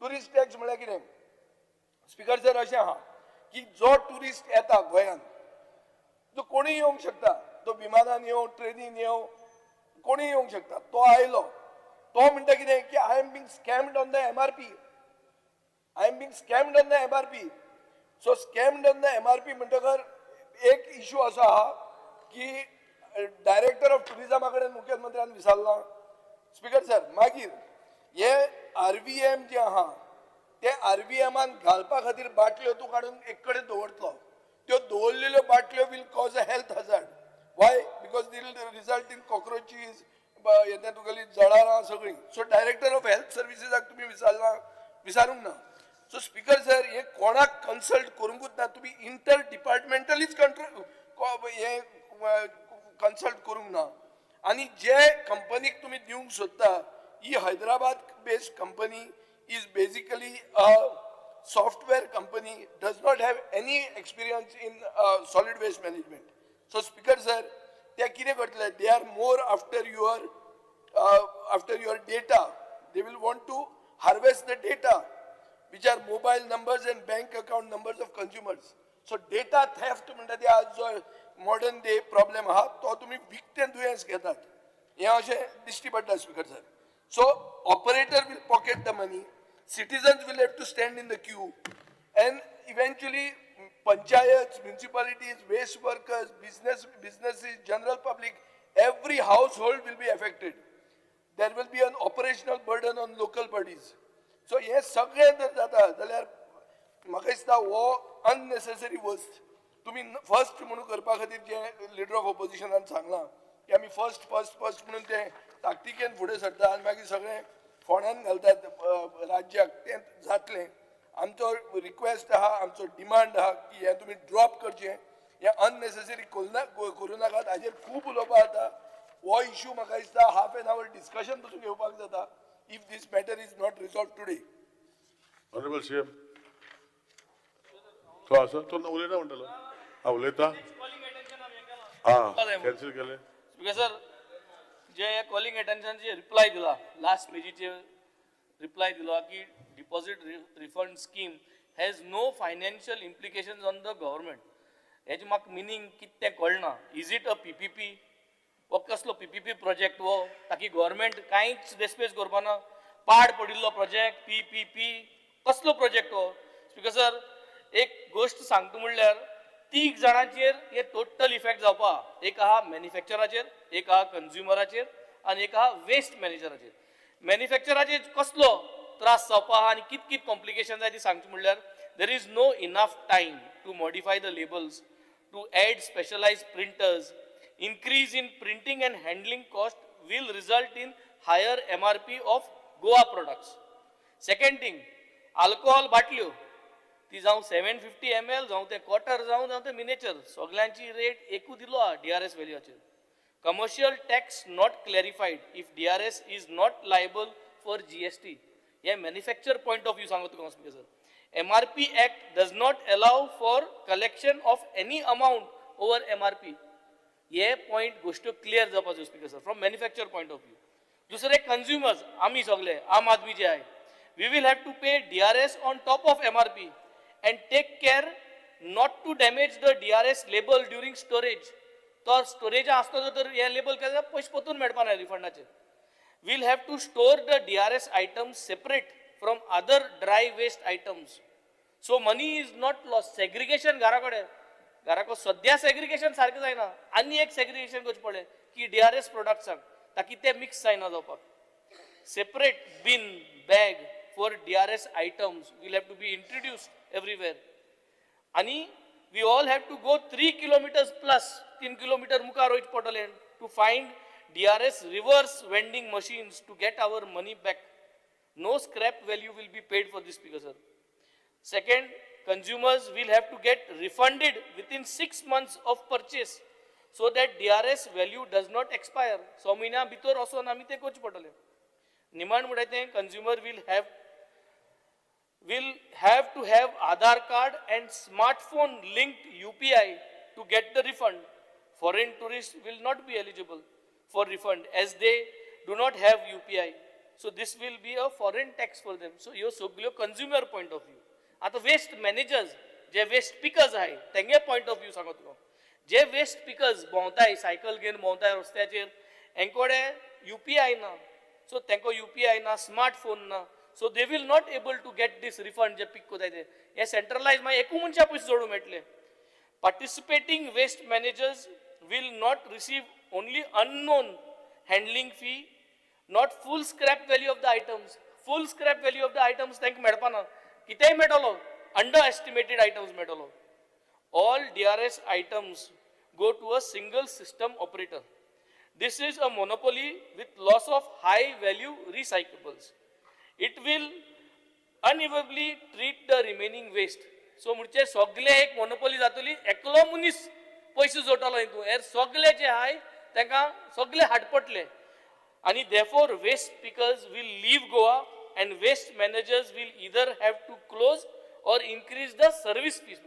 टुरिस्ट टॅक्स म्हळ्यार कितें? स्पीकर सर, अशें आहा की जो टुरिस्ट येता गोंयांत, तो कोणीय येवंक शकता, तो विमानान येवं, ट्रेनीन येवं, कोणीय येवंक शकता. तो आयलो, तो म्हणटा कितें की I am being scammed on the MRP. I am being scammed on the MRP. So scammed on the MRP म्हणटकर एक इश्यू असो आहा की डायरेक्टर ऑफ टुरिझमा कडेन मुखेलमंत्र्यान विचारला. स्पीकर सर, मागीर हे RVM जे आहा, ते RVMान घालपा खातीर बाटल्यो तूं काडून एक कडेन दवरतलो. त्यो दवरलेल्यो बाटल्यो will cause a health hazard. Why? Because they will result in cockroaches, येते तुगेली जळारां सगळीं. सो डायरेक्टर ऑफ हेल्थ सर्विसेसाक तुमी विचारूंक ना. सो स्पीकर सर, हे कोणाक कन्सल्ट करूंकूच ना. तुमी इंटर डिपार्टमेंटलीच हे कन्सल्ट करूंक ना. आनी जे कंपनीक तुमी दिवंक सोदता, ही Hyderabad based company is basically a software company, does not have any experience in solid waste management. So speaker sir, they kire kartले, they are more after your data. They will want to harvest the data which are mobile numbers and bank account numbers of consumers. So data theft म्हणटा ते आज जो modern day problem आहा, तो तुम्ही विकतें दुयेंस घेतात. हे अशें दिश्टी पडटा speaker sir. So operator will pocket the money. Citizens will have to stand in the queue, and eventually panchayats, municipalities, waste workers, businesses, general public, every household will be affected. There will be an operational burden on local bodies. So हे सगळे जर जाता जाल्यार म्हाका दिसता हो unnecessary वस्ट. तुम्ही first म्हणून करपा खातीर जे लिडर ऑफ ऑपोजिशनान सांगलां की आमी फर्स्ट म्हणून ते ताकतिकेन फुडें सरता आनी मागीर सगळे फोंड्यान घालतात राज्याक, तें जातलें. आमचो रिक्वेस्ट आहा, आमचो डिमांड आहा की हे तुमी ड्रॉप करचें. हे अननेसेसरी करूं नाकात. हाजेर खूब उलोवपा जाता. हो इश्यू म्हाका दिसता हाफ एन आवर डिस्कशन पसून घेवपाक जाता if this matter is not resolve today. Honourable CM, तो असं तो उलयना म्हणटलो. उलयता कॅन्सल केले. स्पीकर सर, जे कॉलिंग अटेन्शनचे रिप्लाय दिला, लास्ट पेजीचे रिप्लाय दिला की deposit refund scheme has no financial implications on the government. हेजे म्हाका मिनींग कितें तें कळना. Is it a PPP? वो कसलो PPP प्रोजेक्ट वो? ताकी गव्हर्मेंट कांयच रेस्पेस करपाना. पाड पडिल्लो प्रोजेक्ट, PPP कसलो प्रोजेक्ट हो? स्पीकर सर, एक गोष्ट सांगता म्हणल्यार 3 जाणांचेर हे टोटल इफेक्ट जावपा. एक आहा मॅन्युफॅक्चराचेर, एक आहा कंज्युमराचेर आनी एक आहा वेस्ट मॅनेजराचेर. मॅन्युफॅक्चराचेर कसलो त्रास जावपा आहा आनी कित कॉम्प्लिकेशन जाय ती सांगता म्हणल्यार there is no enough time to modify the labels, to add specialised printers. increase in printing and handling cost will result in higher MRP of Goa products. Second thing, alcohol बाटल्यो ती जावं 750 ml जावं ते quarter जावं ते miniature सगळ्यांची rate एकू दिलो हा DRS व्हॅल्यूचेर. Commercial tax not clarified if DRS is not liable for GST. हे मॅन्युफॅक्चर पॉइंट ऑफ व्यू सांगतो तुका speaker sir. MRP Act does not allow for collection of any amount over MRP. ये point गोष्ट clear जावपाचो speaker sir from manufacture point of view. दुसरे consumers आमी सगळे आम आदमी जे आहे, वी विल हॅव टू पे DRS on top of MRP and take care not to damage the DRS label during storage. तो स्टोरेज आसता तर हे लेबल केल्यार पयशे परतून मेळपा ना रिफंडाचे. will have to store the DRS items separate from other dry waste items. So money is not lost. Segregation घराको सद्या segregation सारकें जायना. आनी एक segregation करचें पडलें की DRS products ताकि ते mix जायना जावपाक. Separate bin, bag for DRS items will have to be introduced everywhere. And we all have to go 3 kilometers plus, 3 kilometer मुखार वयचे पडटलें to find DRS reverse vending machines to get our money back. No scrap value will be paid for this speaker, sir. Second, consumers will have to get refunded within 6 months of purchase so that DRS value does not expire. So महिन्या भितर असो आमी ते करचें पडटलें. निमाण म्हणटा तें consumer will have to have Aadhaar card and smartphone linked UPI to get the refund. Foreign tourists will not be eligible for refund as they do not have UPI. So this will be a foreign tax for them. So यो सगळ्यो consumer point of view. आता waste managers, जे waste pickers आहे, तेंगे point of view सांगत तुका. जे waste pickers भोंवताय, cycle घेवन भोंवताय रस्त्याचेर, एंकोडे UPI ना. So तेंको UPI ना, smartphone ना. So they will not able to get this refund J pick कोताय ते. हे centralized मागीर एकू मनशा पयशे जोडूं मेळटले. Participating waste managers will not receive only unknown handling fee, not full scrap value of the items. Full scrap value of the items तांकां मेळपाना. कितेंय मेळटलो, underestimated items मेळटलो. All DRS items go to a single system operator. This is a monopoly with loss of high value recyclables. It will unevenly treat the remaining waste. So म्हणजे सगळे एक monopoly जातली, एकलो मनीस पैसे जोडटलो हितून. हेर सगळे जे आहाय तांकां सगळे हाडपटले. And therefore waste pickers will leave Goa and waste managers will either have to close or increase the service fees.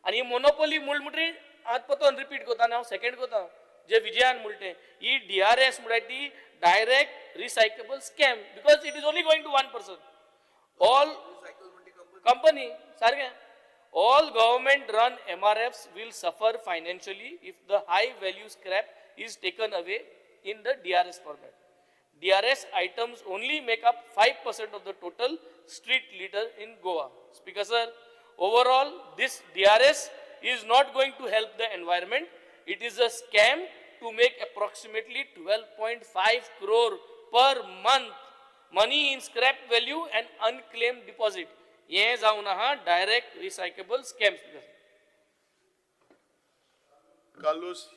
And he monopoly म्हणटरी आज पतोन repeat करता हांव second करता जे विजयान म्हणटे ही DRS म्हणटा ती direct recyclable scam because it is only going to one person. All company सारखे all government run MRFs will suffer financially if the high value scrap is taken away in the DRS format. DRS items only make up 5% of the total street litter in Goa. Speaker sir, overall this DRS is not going to help the environment. It is a scam to make approximately 12.5 crore per month money in scrap value and unclaimed deposit. ये जाऊन हा direct recyclable scams. Carlos.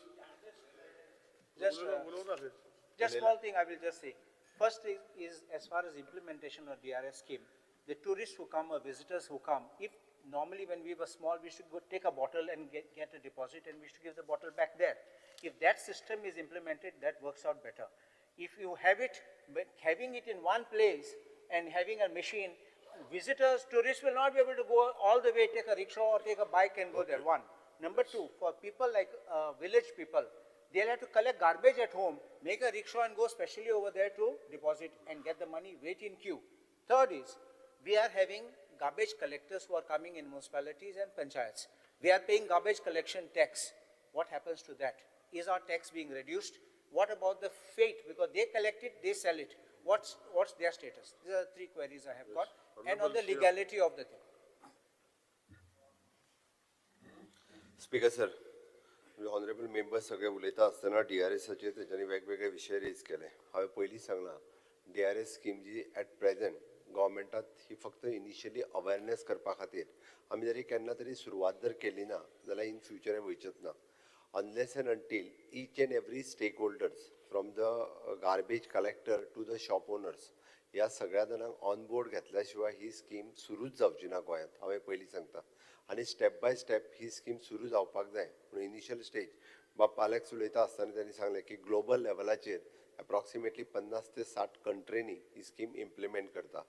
Just small thing I will just say. First is as far as implementation of DRS scheme, the tourists who come or visitors who come, if normally when we were small, we should go take a bottle and get a deposit and we should give the bottle back there. If that system is implemented, that works out better. If you have it, but having it in one place and having a machine, visitors, tourists will not be able to go all the way, take a rickshaw or take a bike and go there, one. Number two, for people like village people, they'll have to collect garbage at home, make a rickshaw and go specially over there to deposit and get the money, wait in queue. Third is, we are having garbage collectors who are coming in municipalities and panchayats. We are paying garbage collection tax. What happens to that? Is our tax being reduced? What about the fate? Because they collect it, they sell it. What's their status? These are three queries I have got. And on the legality of the thing. Speaker sir, honorable members सगळे उलयता आसतना DRSचे तेंच्यांनी वेगवेगळे विशय raise केले. हांवें पयलीं सांगलां DRS स्कीम जी एट प्रेजेंट गव्हर्मेंटात ही फक्त इनिशियली अवेरनेस करपा खातीर आमी जरी केन्ना तरी सुरवात जर केली ना जाल्यार इन फ्युचर हें वयचेंच ना. Unless and until each and every stakeholders from the garbage collector to the shop owners ह्या सगळ्या जाणांक ऑन बोर्ड घेतल्या शिवाय ही स्कीम सुरूच जावची ना गोंयांत. हांवें पयलीं सांगता आनी step by step he scheme सुरू जावपाक जाय. पूण इनिशियल स्टेज बाब पालेक्स उलयता आसतना त्यांनी सांगलें की ग्लोबल लेवलाचेर एप्रॉक्सिमेटली 50 ते 60 कंट्रीनी ही स्कीम इम्प्लिमेंट करता.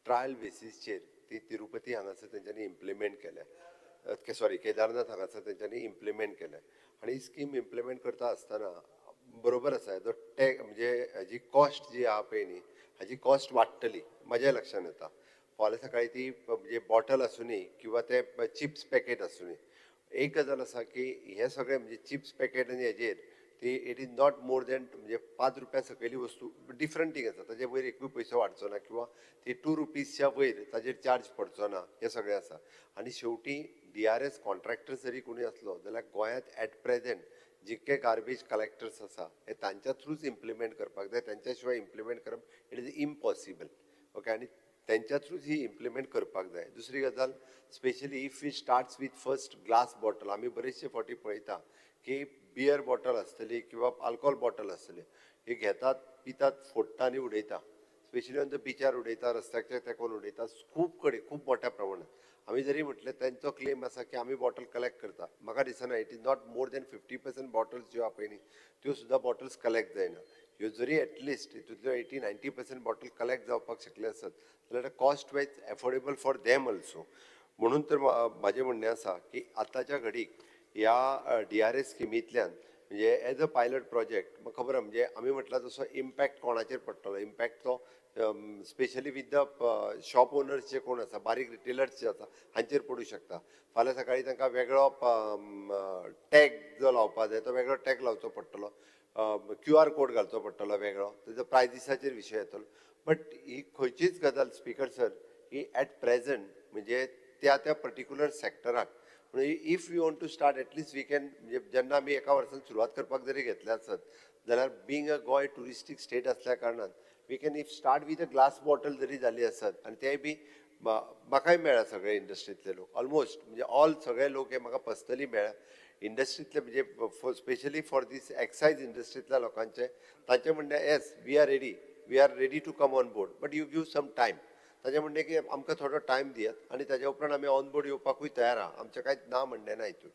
ट्रायल बेसिसचेर ती तिरुपती हांगासर तेंच्यांनी इम्प्लिमेंट केल्या. सॉरी केदारनाथ हांगासर तेंच्यांनी इम्प्लिमेंट केल्या आनी ही स्कीम इम्प्लिमेंट करता आसतना बरोबर आसा जो म्हणजे हाजी कॉस्ट जी आहा पळय न्ही हाजी कॉस्ट वाडटली म्हज्या लक्षांत येता. फाल्यां सकाळी ती म्हणजे बॉटल आसूनी किंवा ते चिप्स पॅकेट आसूनी एक गजाल आसा की हे सगळे म्हणजे चिप्स पॅकेट आनी हेजेर ती it is not more than म्हणजे 5 रुपया सकयली वस्तू डिफरंट थिंग आसा ताजे वयर एकूय पयसो वाडचो ना किंवा ती 2 रुपीजच्या वयर ताजेर चार्ज पडचो ना हे सगळें आसा आनी शेवटी DRS कॉन्ट्रॅक्टर जरी कोणी असलो जाल्यार गोंयांत ॲट प्रेझेंट जितके गार्बेज कलेक्टर्स आसा हे तांच्या थ्रूच इम्प्लिमेंट करपाक जाय तांच्या शिवाय इम्प्लिमेंट करप इट इज इम्पॉसिबल ओके आनी त्यांच्या थ्रूच ही इम्प्लिमेंट करपाक जाय दुसरी गजाल specially if we starts with first glass bottle आमी बरेचशे फावटी पळयता की बियर बॉटल आसतली किंवा अल्कोहोल बॉटल आसतली हे घेतात पितात फोडटा आनी उडयता स्पेशली ऑन द बिचार उडयता रस्त्याचेर तेकोन उडयता खूब मोठ्या प्रमाणात आमी जरी म्हटलें तांचो क्लेम आसा की आमी बॉटल कलेक्ट करता म्हाका दिसना it is not more than 50% bottles ज्यो आहा पळय न्ही त्यो सुद्दां बॉटल्स कलेक्ट जायना ह्यो जरी एटलिस्ट हितूंतल्यो 80-90% बॉटल कलेक्ट जावपाक शकले आसत जाल्यार cost wise affordable for them also म्हणून तर म्हाजें म्हणणें आसा की आतांच्या घडीक ह्या DRS स्किमींतल्यान म्हणजे एज अ पायलट प्रोजेक्ट म्हाका खबर आहा म्हणजे आमी म्हटलां तसो इम्पॅक्ट कोणाचेर पडटलो इम्पॅक्ट तो specially with the shop owners जे कोण आसा बारीक रिटेलर्स जे आसा हांचेर पडूं शकता फाल्यां सकाळीं तांकां वेगळो टॅग जो लावपाक जाय तो वेगळो टॅग लावचो पडटलो QR कोड घालचो पडटलो वेगळो तेजो प्रायसिसाचेर विशय येतलो बट ही खंयचीच गजाल स्पिकर सर ही ॲट प्रेझेंट म्हणजे त्या पर्टिक्युलर सॅक्टराक म्हणजे if you want to start at least we can म्हणजे जेन्ना आमी एका वर्सान सुरवात करपाक जरी घेतले आसत जाल्यार बींग अ गोंय टुरिस्टीक स्टेट आसल्या कारणान we can if start with a glass bottle जरी जाली आसत आनी तेय बी म्हाकाय मेळ्ळा सगळे इंडस्ट्रींतले लोक ऑलमोस्ट म्हणजे ऑल सगळे लोक हे म्हाका पर्सनली मेळ्ळा इंडस्ट्रींतले म्हणजे स्पेशली फॉर दीस एक्सायज इंडस्ट्रींतल्या लोकांचे तांचें म्हणणें yes we are ready to come on board but you give some time ताजें म्हणणें की आमकां थोडो टायम दियात आनी ताज्या उपरांत आमी ऑन बोर्ड येवपाकूय तयार आहा आमचें कांयच ना म्हणणें ना हितून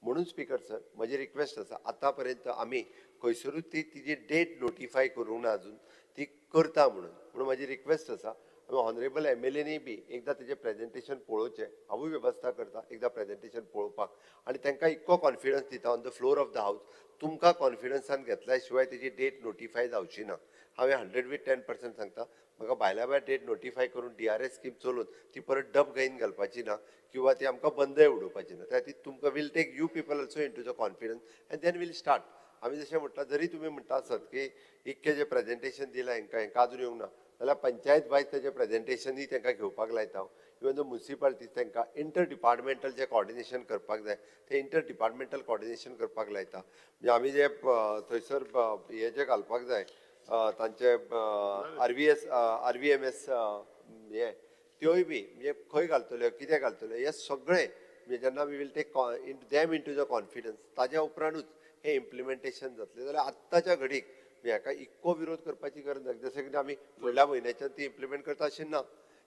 म्हणून स्पिकर सर म्हजी रिक्वेस्ट आसा आतां पर्यंत आमी खंयसरूच तिजी डेट नोटिफाय करूंक ना अजून ती करता म्हणून म्हाजी रिक्वेस्ट आसा ऑनरेबल MLAनी बी एकदां तेजें प्रेजेंटेशन पळोवचें हांवूय वेवस्था करता एकदां प्रेजेंटेशन पळोवपाक आनी तांकां इतको कॉन्फिडन्स दिता on the floor of the हावस तुमकां कॉन्फिडन्सान घेतल्या शिवाय तेजी डेट नोटिफाय जावची ना हांवें 110% सांगता म्हाका भायल्या भायर डेट नोटिफाय करून DRS स्कीम चलोवन ती परत डब घेवन घालपाची ना किंवा ती आमकां बंदय उडोवपाची ना त्या खातीर तुमकां will take you people also into the confidence and then will start आमी जशें म्हटलां जरी तुमी म्हणटा आसत की इतकें जें प्रेजेंटेशन दिलां हांकां अजून येवंक ना जाल्यार पंचायत वायज तेजें प्रेजेंटेशनूय तांकां घेवपाक लायता इवन द म्युनिसिपालिटीज तांकां इंटर डिपार्टमेंटल जें कॉर्डिनेशन करपाक जाय तें इंटर डिपार्टमेंटल कॉर्डिनेशन करपाक लायता म्हणजे आमी जे थंयसर हे जे घालपाक जाय तांचे RVMS हे त्योय बी म्हणजे खंय घालतल्यो कितें घालतल्यो हे सगळें म्हणजे जेन्ना we will take them into the confidence ताज्या उपरांतूच हे इम्प्लिमेंटेशन जातलें जाल्यार आत्ताच्या घडीक हाका इतको विरोध करपाची गरज ना जशें की आमी फुडल्या म्हयन्याच्यान ती इम्प्लिमेंट करता अशें ना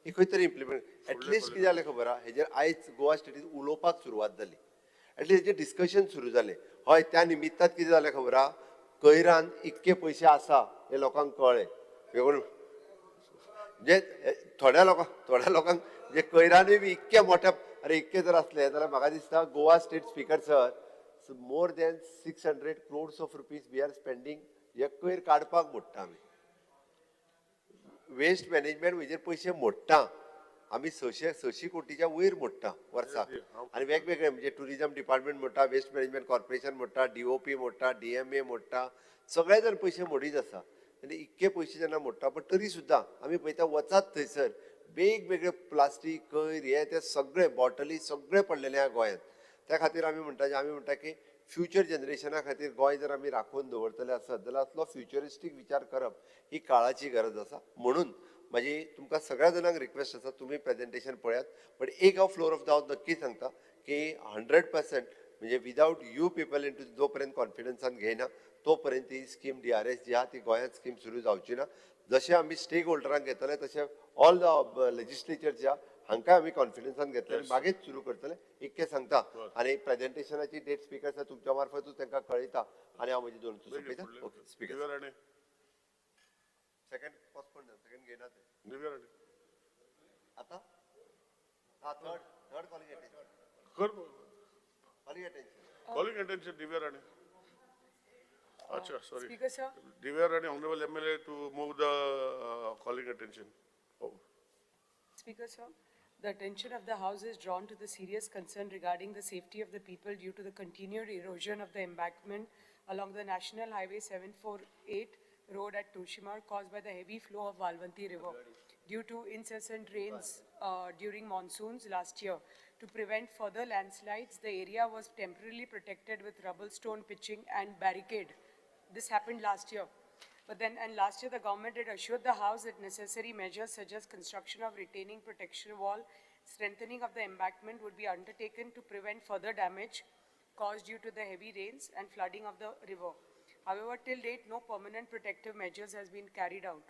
ही खंय तरी इम्प्लिमेंट एटलिस्ट कितें जालें खबर आहा हेजेर आयज गोवा स्टेटीन उलोवपाक सुरवात जाली एटलिस्ट हेजेर डिस्कशन सुरू जालें हय त्या निमित्तान कितें जालें खबर आहा कयरान इतके पयशे आसा हे लोकांक कळ्ळें म्हणजे थोड्या लोकांक म्हणजे कयरानूय बी इतके मोठ्या अरे इतके जर असले जाल्यार म्हाका दिसता Goa state speaker sir more than 600 crores of rupees we are spending हे कयर काडपाक मोडटा आमी वेस्ट मॅनेजमेंट हेजेर पयशे मोडटा आमी 600 कोटीच्या वयर मोडटा वर्साक आनी वेगवेगळे म्हणजे टुरिजम डिपार्टमेंट मोडटा वेस्ट मॅनेजमेंट कॉर्पोरेशन मोडटा DOP मोडटा DMA मोडटा सगळे जाण पयशे मोडीत आसा आनी इतके पयशे जेन्ना मोडटा बट तरी सुद्दां आमी पळयता वचात थंयसर वेगवेगळे प्लास्टीक कयर हे ते सगळे बॉटली सगळे पडलेले आहा गोंयांत त्या खातीर आमी म्हणटा की फ्युचर जनरेशना खातीर गोंय जर आमी राखून दवरतले आसत जाल्यार असलो फ्युचरिस्टीक विचार करप ही काळाची गरज आसा म्हणून म्हाजी तुमकां सगळ्या जाणांक रिक्वेस्ट आसा तुमी प्रेजेंटेशन पळयात बट एक हांव फ्लोर ऑफ द हावस नक्की सांगता की 100% म्हणजे without you people into जो पर्यंत कॉन्फिडन्सान घेयना तो पर्यंत ही स्कीम DRS जी आहा ती गोंयांत स्कीम सुरू जावची ना जशें आमी स्टेक होल्डरांक घेतले तशें ऑल द लेजिस्लेचर जे आहा हांकां आमी कॉन्फिडन्सान घेतले मागीर सुरू करतले इतकें सांगता आनी प्रेजेंटेशनाची डेट स्पिकर आसा तुमच्या मार्फतूच तांकां कळयता आनी हांव म्हजी दोन सोंपयता okay speaker second postpone second घेयना ते आतां third calling attention DVR Rane अच्छा sorry Speaker, sir. DVR Rane honorable MLA to move the calling attention. Oh. Speaker, sir, the attention of the House is drawn to the serious concern regarding the safety of the people due to the continued erosion of the embankment along the National Highway 748 road at Tushimar caused by the heavy flow of Valvanti River due to incessant rains during monsoons last year. To prevent further landslides, the area was temporarily protected with rubble stone pitching and barricade. This happened last year. And last year the government had assured the House that necessary measures such as construction of retaining protection wall, strengthening of the embankment would be undertaken to prevent further damage caused due to the heavy rains and flooding of the river. However, till date, no permanent protective measures has been carried out.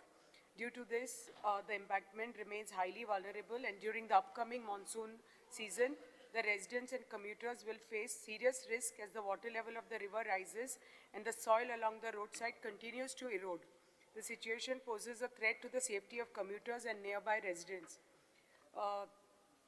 Due to this, the embankment remains highly vulnerable, and during the upcoming monsoon season, the residents and commuters will face serious risk as the water level of the river rises and the soil along the roadside continues to erode. The situation poses a threat to the safety of commuters and nearby residents.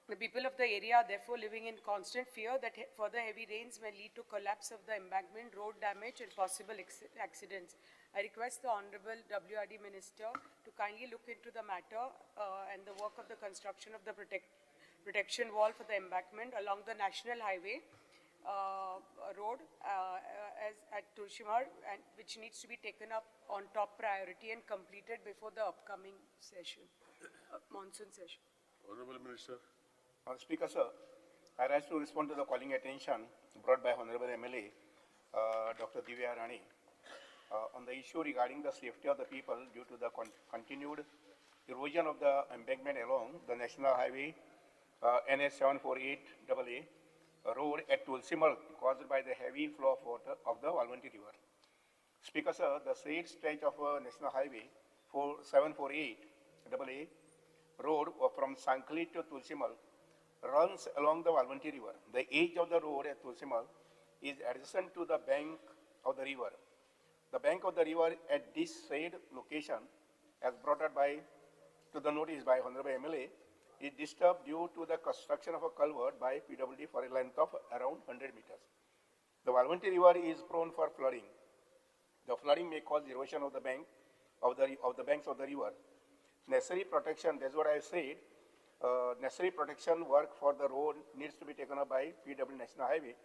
The people of the area are therefore living in constant fear that further heavy rains may lead to collapse of the embankment, road damage and possible accidents. I request the Honorable WRD Minister to kindly look into the matter and the work of the construction of the protection wall for the embankment along the National Highway road as at Tushimar, and which needs to be taken up on top priority and completed before the upcoming session, monsoon session. Honorable Minister. Speaker, sir, I rise to respond to the calling attention brought by Honorable MLA Dr. Divya Rani on the issue regarding the safety of the people due to the continued erosion of the embankment along the National Highway NS 748AA road at Tulsimal caused by the heavy flow of water of the Valvanti River. Speaker, sir, the said stretch of National Highway 748AA road from Sankli to Tulsimal runs along the Valvanti River. The edge of the road at Tulsimal is adjacent to the bank of the river. The bank of the river at this said location, as brought out to the notice by Honorable MLA, is disturbed due to the construction of a culvert by PWD for a length of around 100 meters. The Valvanti River is prone for flooding. The flooding may cause erosion of the banks of the river. Necessary protection, that's what I said, necessary protection work for the road needs to be taken up by PW National Highway.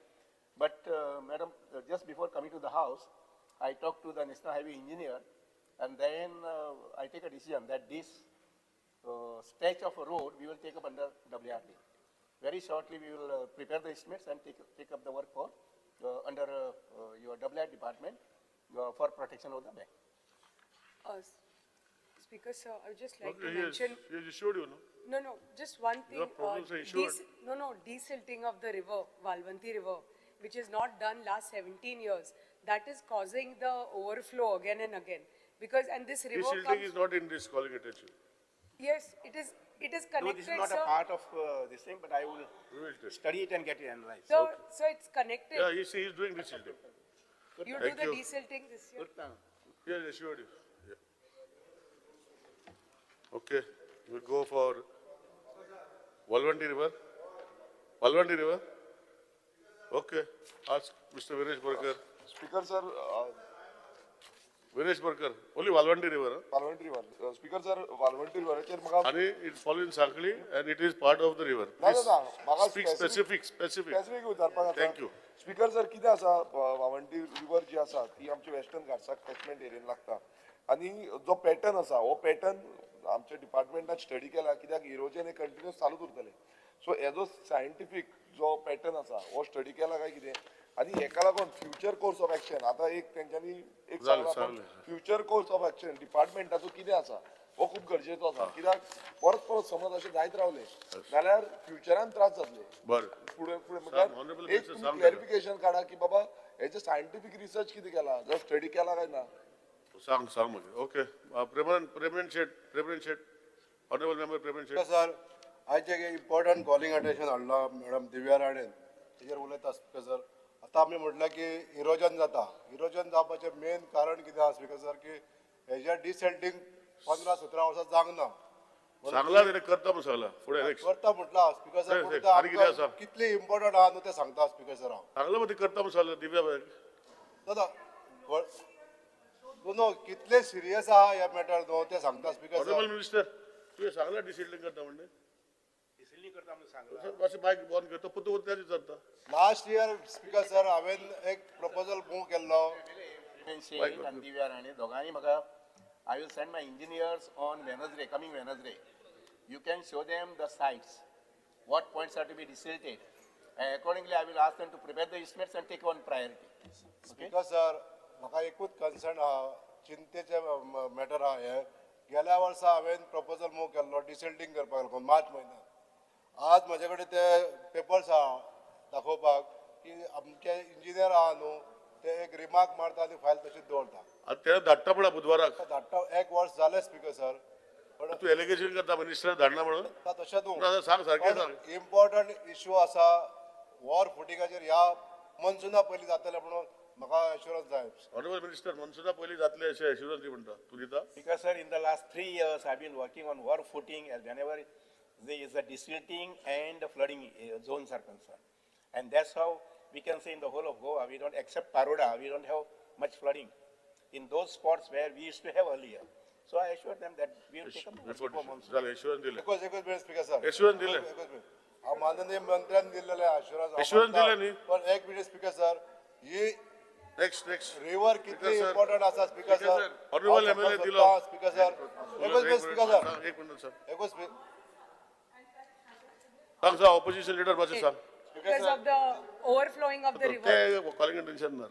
But Madam, just before coming to the house, I talked to the National Highway engineer, and then I take a decision that this stretch of a road we will take up under WRD. Very shortly we will prepare the estimates and take up the work for under your WRD department for protection of the bank. Speaker, sir, I would just like to Okay, mention. yes, you showed you, no? No, just one thing. Your problems are insured. Desilting of the river, Valvanti River, which is not done last 17 years, that is causing the overflow again and again. Because, and this river This silting comes. is not in this calling attention. Yes, it is connected, No, this is not sir. a part of this thing, but I will We will test. study it and get it analyzed. So it's connected. Yeah, he's doing this silting. You do Thank the you. desilting this year. Yes, I showed you. Yeah. Okay, we'll go for Valvanti River. Valvanti River. Okay, ask Mr. Vinesh Barkar. Speaker, sir, Vinesh Barkar, only Valvanti River. Valvanti River. Speaker, sir, Valvanti River. And it follows in Sankli and it is part of the river. Please speak specific. Specific विचारपाक Thank you. Speaker sir कितें आसा वावंटी river जी आसा ती आमच्या western घाटसाक catchment एरियेन लागता आनी जो pattern आसा हो पॅटर्न आमच्या डिपार्टमेंटान स्टडी केला कित्याक इरोजन हे कंटिन्यूस चालूच उरतलें सो एज सायंटिफीक जो पॅटर्न आसा हो स्टडी केला काय कितें आनी हेका लागून फ्युचर कोर्स ऑफ एक्शन आतां एक तेंच्यांनी एक सांगलें. फ्युचर कोर्स ऑफ एक्शन डिपार्टमेंटाचो कितें आसा हो खूब गरजेचो आसा कित्याक परत परत समज अशें जायत रावलें जाल्यार फ्युचरान त्रास जातले बरं. फुडें Honorable म्हणजे एक Minister, तुम्ही सांग क्लॅरिफिकेशन काढा की बाबा हेचे सायंटिफिक रिसर्च किती केला जर स्टडी केला काय ना सांग मागे. ओके. प्रेमनंत शेट. Honorable member Preman Shet. Sir आज एक इम्पॉर्टंट कॉलिंग अटेन्शन हाडला मॅडम दिव्या राणेन तेजेर उलयता स्पीकर सर आतां आमी म्हटलें की इरोजन जावपाचें मेन कारण कितें आहा स्पीकर सर की हेजें डिसेल्टींग 15-17 वर्सां जावंक ना सांगला तेणे करता म्हणून सांगला फुडें नेक्स्ट करता म्हटला स्पीकर सर सर, आनी कितें आसा? कितली इम्पॉर्टंट आहा न्हू तें सांगता स्पीकर सर हांव सांगला मग ते करता म्हणून सांगला दिव्या बाय दादा नो कितले सिरियस आहा ह्या मॅटर न्हू तें सांगता स्पीकर ऑनरेबल सर मिनिस्टर तुवें सांगला डिसिल्डिंग करता म्हणजे करता म्हणून सांगला मातशें मायक बंद करता पुतू त्याची चलता लास्ट इयर स्पीकर सर हांवें एक प्रपोजल मूव केल्लो and दिव्या राणे दोघांनी म्हाका I will send my engineers on Wednesday, coming Wednesday. You can show them the sites, what points are to be desilted. And accordingly, I will ask them to prepare the estimates and take on priority. Okay? Speaker sir म्हाका एकूच concern आहा चिंतेचे matter आहा हे गेल्या वर्सा हांवें proposal move केल्लो डिसल्टिंग करपाक लागून मार्च म्हयन्यात आज म्हजे कडेन ते पेपर्स आहा दाखोवपाक की आमचे इंजिनियर आहा न्हू ते एक रिमार्क मारता आनी फायल तशीच दवरता आतां तेणे धाडटा म्हणा बुधवाराक धाडटा एक वर्स जालें स्पीकर सर पण तूं एलिगेशन करता मिनिस्टर धाडना म्हणून तशें ना, सांग सारकें सांग न्हू इम्पॉर्टंट इश्यू आसा वॉर फुटिंगाचेर ह्या मनसुना पयलीं जातलें म्हणून म्हाका एश्युरन्स जाय ऑनरेबल मिनिस्टर मनसुना पयलीं जातलें अशें एश्युरन्स दी म्हणटा तूं दिता Because sir, in the last 3 years, I've been working on war footing as whenever there is a desilting and the flooding zones are concerned. And that's how we can say in the whole of Goa, we don't, except Paroda, we don't have much flooding in those spots where we used to have earlier. So I assured them that we will take up the monsoon. जालें assurance दिलें एकूच minute speaker sir assurance दिलें हांव माननीय मंत्र्यान दिलेले Assurance दिले न्ही? पण एक मिनिट स्पीकर सर ही नेक्स्ट रिवर कितली इम्पॉर्टंट आसा स्पीकर सर ऑनरेबल एमएलए दिलो स्पीकर सर एकूच मिनिट स्पीकर सर एक मिनिट सर एकूच सांग सांग ऑपोजिशन लीडर मातशें सांग Because of the overflowing of the river. ते कॉलिंग अटेन्शन ना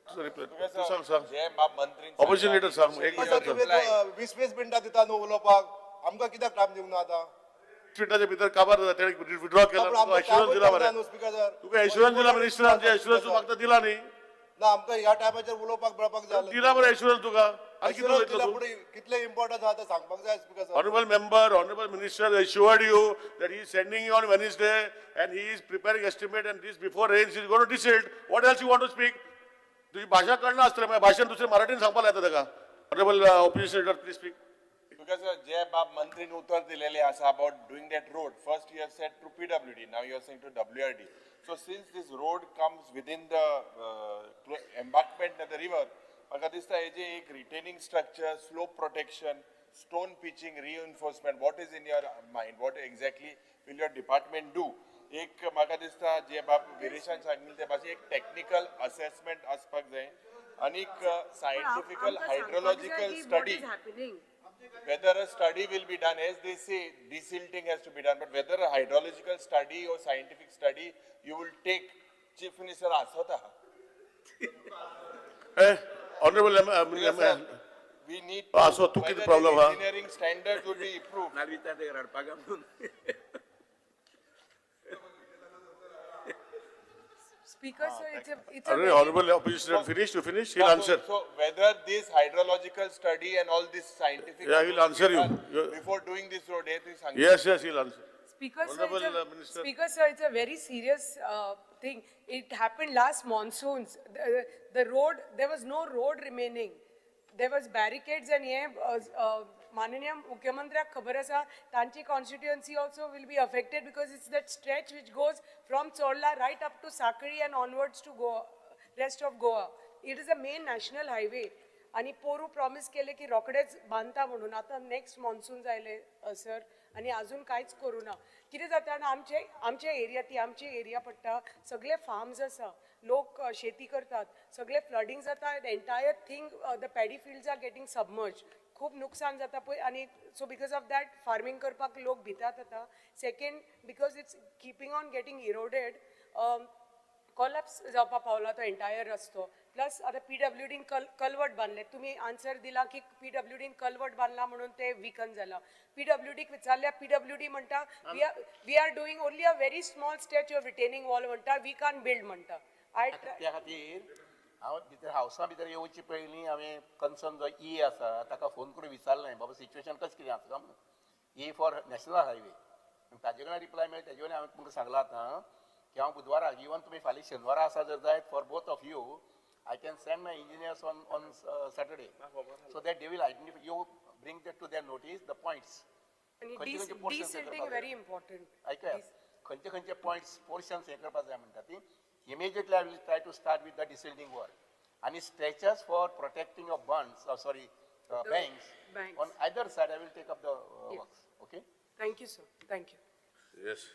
तू सांग सांग जे बाब मंत्री ऑपोजिशन लीडर सांग एक मिनिट सांग 20 मिनटां दिता न्हू उलोवपाक आमकां कित्याक टायम दिवंक ना आतां मिनिटाच्या भितर काबार तेणे विड्रॉ केला तुका एश्युरन्स दिला मरे स्पीकर सर तुका एश्युरन्स दिला मिनिस्टरान जे एश्युरन्स तू म्हाका दिला न्ही ना आमकां ह्या टायमाचेर उलोवपाक मेळपाक जाय दिला मरे एश्युरन्स तुका आनी कितें Assurance उलयतलो दिला तू पुढे कितले इम्पॉर्टंट आहा तें सांगपाक जाय speaker sir Honorable member, honorable minister assured you that he is sending you on Wednesday and he is preparing estimate and this before rains is going to desilt. What else you want to speak? तुझी भाषा कळना आसतलें मागीर भाशण दुसरें मराठीन सांगपाक येता ताका. Honorable opposition leader, please speak. Because जे बाब मंत्रीन उत्तर दिलेले आसा about doing that road, first you have said to PWD, now you are saying to WRD. So since this road comes within the embankment of the river, म्हाका दिसता हेजे एक retaining structure, slope protection, stone pitching, reinforcement, what is in your mind? What exactly will your department do? एक म्हाका दिसता जे बाब गिरीशान सांगिल्ले ते भाशेन एक technical assessment आसपाक जाय आनी scientific hydrological study. Whether a study will be done, as they say, desilting has to be done, but whether a hydrological study or scientific study you will take, Chief Minister Asota. Honorable We need to, so तू किती whether problem the हा? engineering standards will be improved. Speaker, sir, it's a Honorable very, honorable opposition leader, finish, you finish, he'll answer. So whether this hydrological study and all this scientific. Yeah, he'll answer you. Before doing this road, Yes, he'll answer. Speaker, sir, Honorable Minister. Speaker, sir, it's a very serious thing. It happened last monsoons. The road, there was no road remaining. There was barricades and माननीय मुख्यमंत्र्याक खबर आसा तांची constituency also will be affected because it's that stretch which goes from Chorla right up to Sakari and onwards to Goa, rest of Goa. It is a main national highway. आणि पोरू promise केले की रोकडेच बांधता म्हणून आता next monsoon जायले sir आणि अजून कांयच करू ना कितें जाता आमचे एरिया ती आमची एरिया पडटा सगळे फार्म्स आसा लोक शेती करतात सगळे फ्लडिंग जाता entire thing the paddy fields are getting submerge खूप नुकसान जाता पळय आणि so because of that farming करपाक लोक भितात आता second because it's keeping on getting eroded collapse जावपा पावला तो एंटायर रस्तो प्लस आता PWDन कलवट बांधले तुम्ही आन्सर दिला की PWDन कलवट बांधला म्हणून ते विकन जाला PWDक विचारल्या PWD म्हणटा we are doing only a very small stretch of retaining wall म्हणटा वी कान बिल्ड म्हणटा त्या खातीर हांव भितर हावसा भितर येवचे पयलीं हांवें कन्सर्न जो ई आसा ताका फोन करून विचारलें बाबा सिच्युएशन कशें कितें आसा म्हणून ई फॉर नॅशनल हायवे ताजे कडल्यान रिप्लाय मेळ्ळी तेजे वयल्यान हांवें तुमकां सांगलां आतां की हांव बुधवाराक इवन तुमी फाल्यां शेनवारा आसा जर जायत for both of you I can send my engineers on Saturday, so that they will identify. You bring that to their notice. The points. And desilting very important. ऐका खंयचे points portions हे करपाक जाय म्हणटा ती. Immediately I will try to start with the desilting work. And stretchers for protecting of banks. Banks. On either side I will take up the works. Okay. Thank you, sir. Thank you. Yes.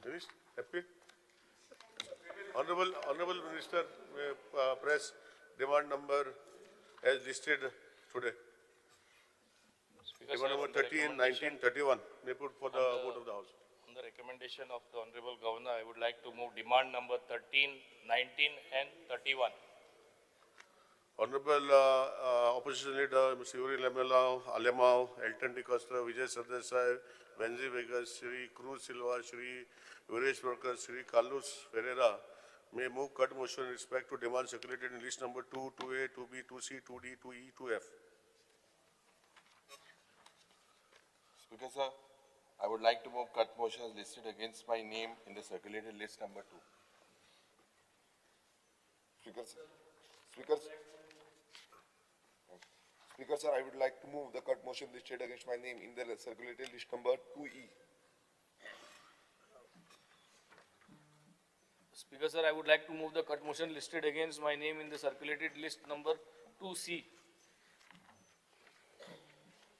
Finished? Happy? Honorable Minister, may press demand number as listed today. Demand number 13, 19, 31, may put for the vote of the House. On the recommendation of the Honorable Governor, I would like to move demand number 13, 19 and 31. Honorable Opposition Leader, Mr. Yuri Lamela, Alemao, Elton De Costa, Vijay Sardesai, Wenzi Vegas, Shri Cruz Silva, Shri Viresh Worker, Shri Carlos Ferreira may move cut motion in respect to demands circulated in list number 2, 2A, 2B, 2C, 2D, 2E, 2F. Speaker, sir, I would like to move cut motions listed against my name in the circulated list number 2. Speaker, sir. Speaker, sir, I would like to move the cut motion listed against my name in the circulated list number 2E. Speaker, sir, I would like to move the cut motion listed against my name in the circulated list number 2C.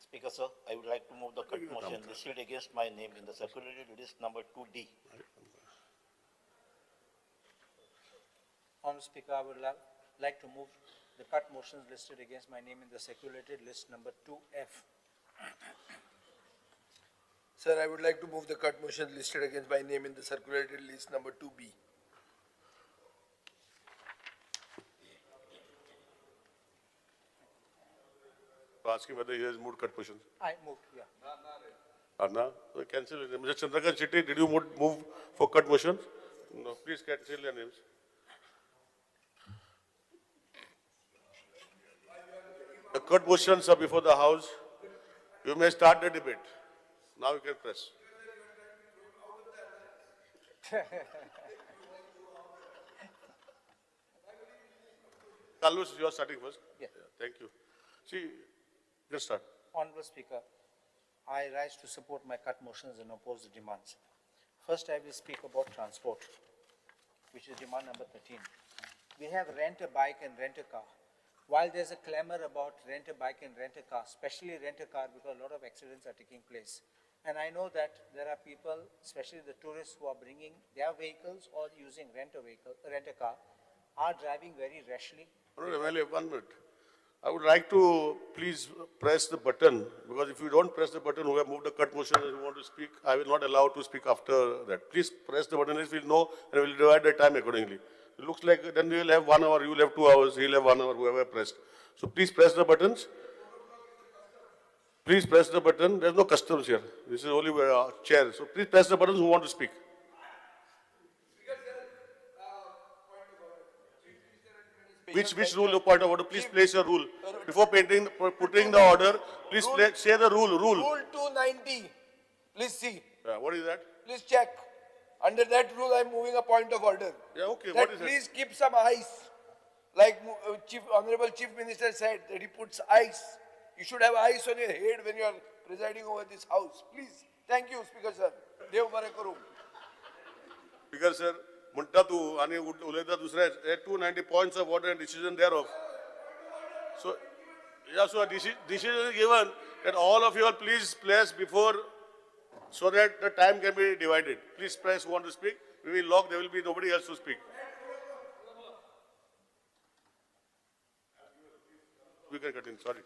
Speaker, sir, I would like to move the cut motion listed against my name in the circulated list number 2D. Honorable Speaker, I would like to move the cut motions listed against my name in the circulated list number 2F. Sir, I would like to move the cut motion listed against my name in the circulated list number 2B. Asking whether he has moved cut motion. I moved, yeah. Anna, cancel it. Mr. Chandrakant Shetty, did you move for cut motion? No, please cancel your names. The cut motions are before the House. You may start the debate. Now you can press. Carlos, you are starting first. Yeah. Thank you. See, just start. Honorable Speaker, I rise to support my cut motions and oppose the demands. First, I will speak about transport, which is demand number 13. We have rent a bike and rent a car. While there's a clamor about rent a bike and rent a car, especially rent a car because a lot of accidents are taking place. And I know that there are people, especially the tourists who are bringing their vehicles or using rent a car, are driving very rashly. Honorable MLA, 1 minute. I would like to please press the button, because if you don't press the button, who have moved the cut motion and who want to speak, I will not allow to speak after that. Please press the button, we'll know and we'll divide the time accordingly. It looks like then we will have 1 hour, you will have 2 hours, he will have 1 hour, whoever pressed. So please press the buttons. Please press the button. There's no customs here. This is only a chair. So please press the buttons who want to speak. Which rule you point out? Please place your rule. Before putting the order, please say the rule. Rule 290. Please see. What is that? Please check. Under that rule, I'm moving a point of order. Yeah, okay. That What is please keep some ice. Like Honorable Chief Minister said, that he puts ice. You should have ice on your head when you are presiding over this house. Please. Thank you, Speaker sir. Dev bare karu. Speaker sir, म्हणता तू आणि उलयता दुसऱ्या 290 points of order and decision thereof. So, yeah, so a decision is given that all of you all please place before, so that the time can be divided. Please press who want to speak. We will lock, there will be nobody else to speak. We can continue, sorry.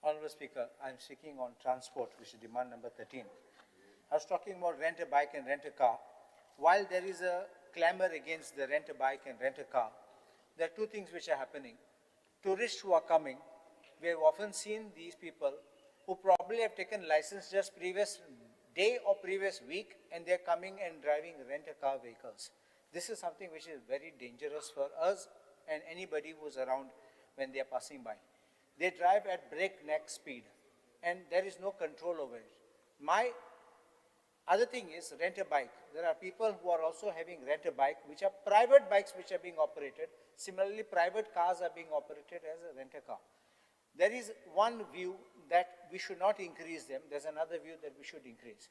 Honorable Speaker, I am speaking on transport, which is demand number 13. I was talking about rent a bike and rent a car. While there is a clamor against the rent a bike and rent a car, there are two things which are happening. Tourists who are coming, we have often seen these people who probably have taken license just previous day or previous week, and they're coming and driving rent a car vehicles. This is something which is very dangerous for us and anybody who's around when they are passing by. They drive at breakneck speed, and there is no control over it. My other thing is rent a bike. There are people who are also having rent a bike, which are private bikes which are being operated. Similarly, private cars are being operated as a rent a car. There is one view that we should not increase them. There's another view that we should increase.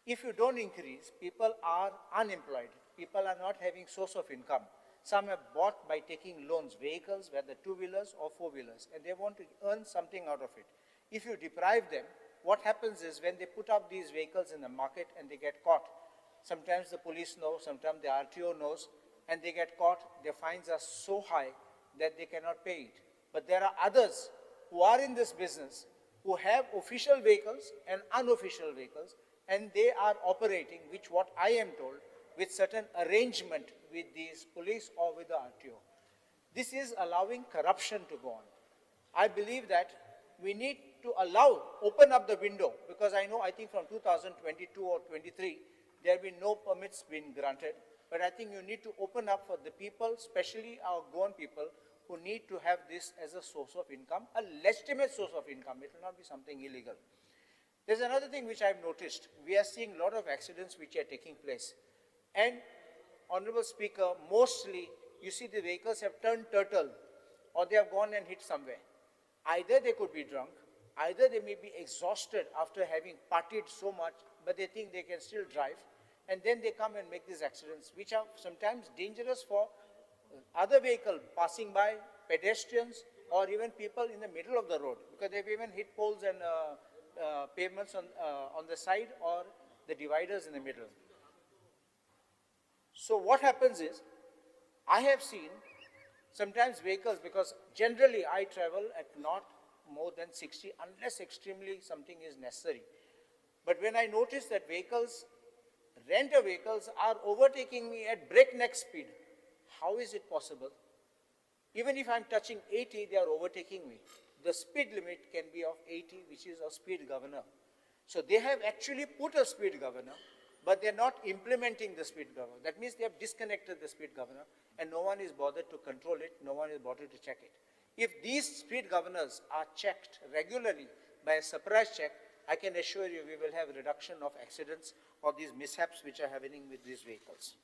If you don't increase, people are unemployed. people are not having source of income. Some have bought by taking loans, vehicles, whether two-wheelers or four-wheelers, and they want to earn something out of it. If you deprive them, what happens is when they put up these vehicles in the market and they get caught, sometimes the police know, sometimes the RTO knows, and they get caught, their fines are so high that they cannot pay it. But there are others who are in this business, who have official vehicles and unofficial vehicles, and they are operating, which what I am told, with certain arrangement with these police or with the RTO. This is allowing corruption to go on. I believe that we need to open up the window, because I think from 2022 or 23, there have been no permits being granted, but I think you need to open up for the people, especially our Goan people, who need to have this as a source of income, a legitimate source of income. It will not be something illegal. There's another thing which I've noticed. We are seeing a lot of accidents which are taking place. And, Honorable Speaker, mostly you see the vehicles have turned turtle, or they have gone and hit somewhere. Either they could be drunk, either they may be exhausted after having partied so much, but they think they can still drive, and then they come and make these accidents, which are sometimes dangerous for other vehicles passing by, pedestrians, or even people in the middle of the road, because they've even hit poles and pavements on the side or the dividers in the middle. So what happens is, I have seen sometimes vehicles, because generally I travel at not more than 60, unless extremely something is necessary. But when I notice that renter vehicles are overtaking me at breakneck speed, how is it possible? Even if I'm touching 80, they are overtaking me. The speed limit can be of 80, which is a speed governor. So they have actually put a speed governor, but they're not implementing the speed governor. That means they have disconnected the speed governor, and no one is bothered to control it, no one is bothered to check it. If these speed governors are checked regularly by a surprise check, I can assure you we will have a reduction of accidents or these mishaps which are happening with these vehicles.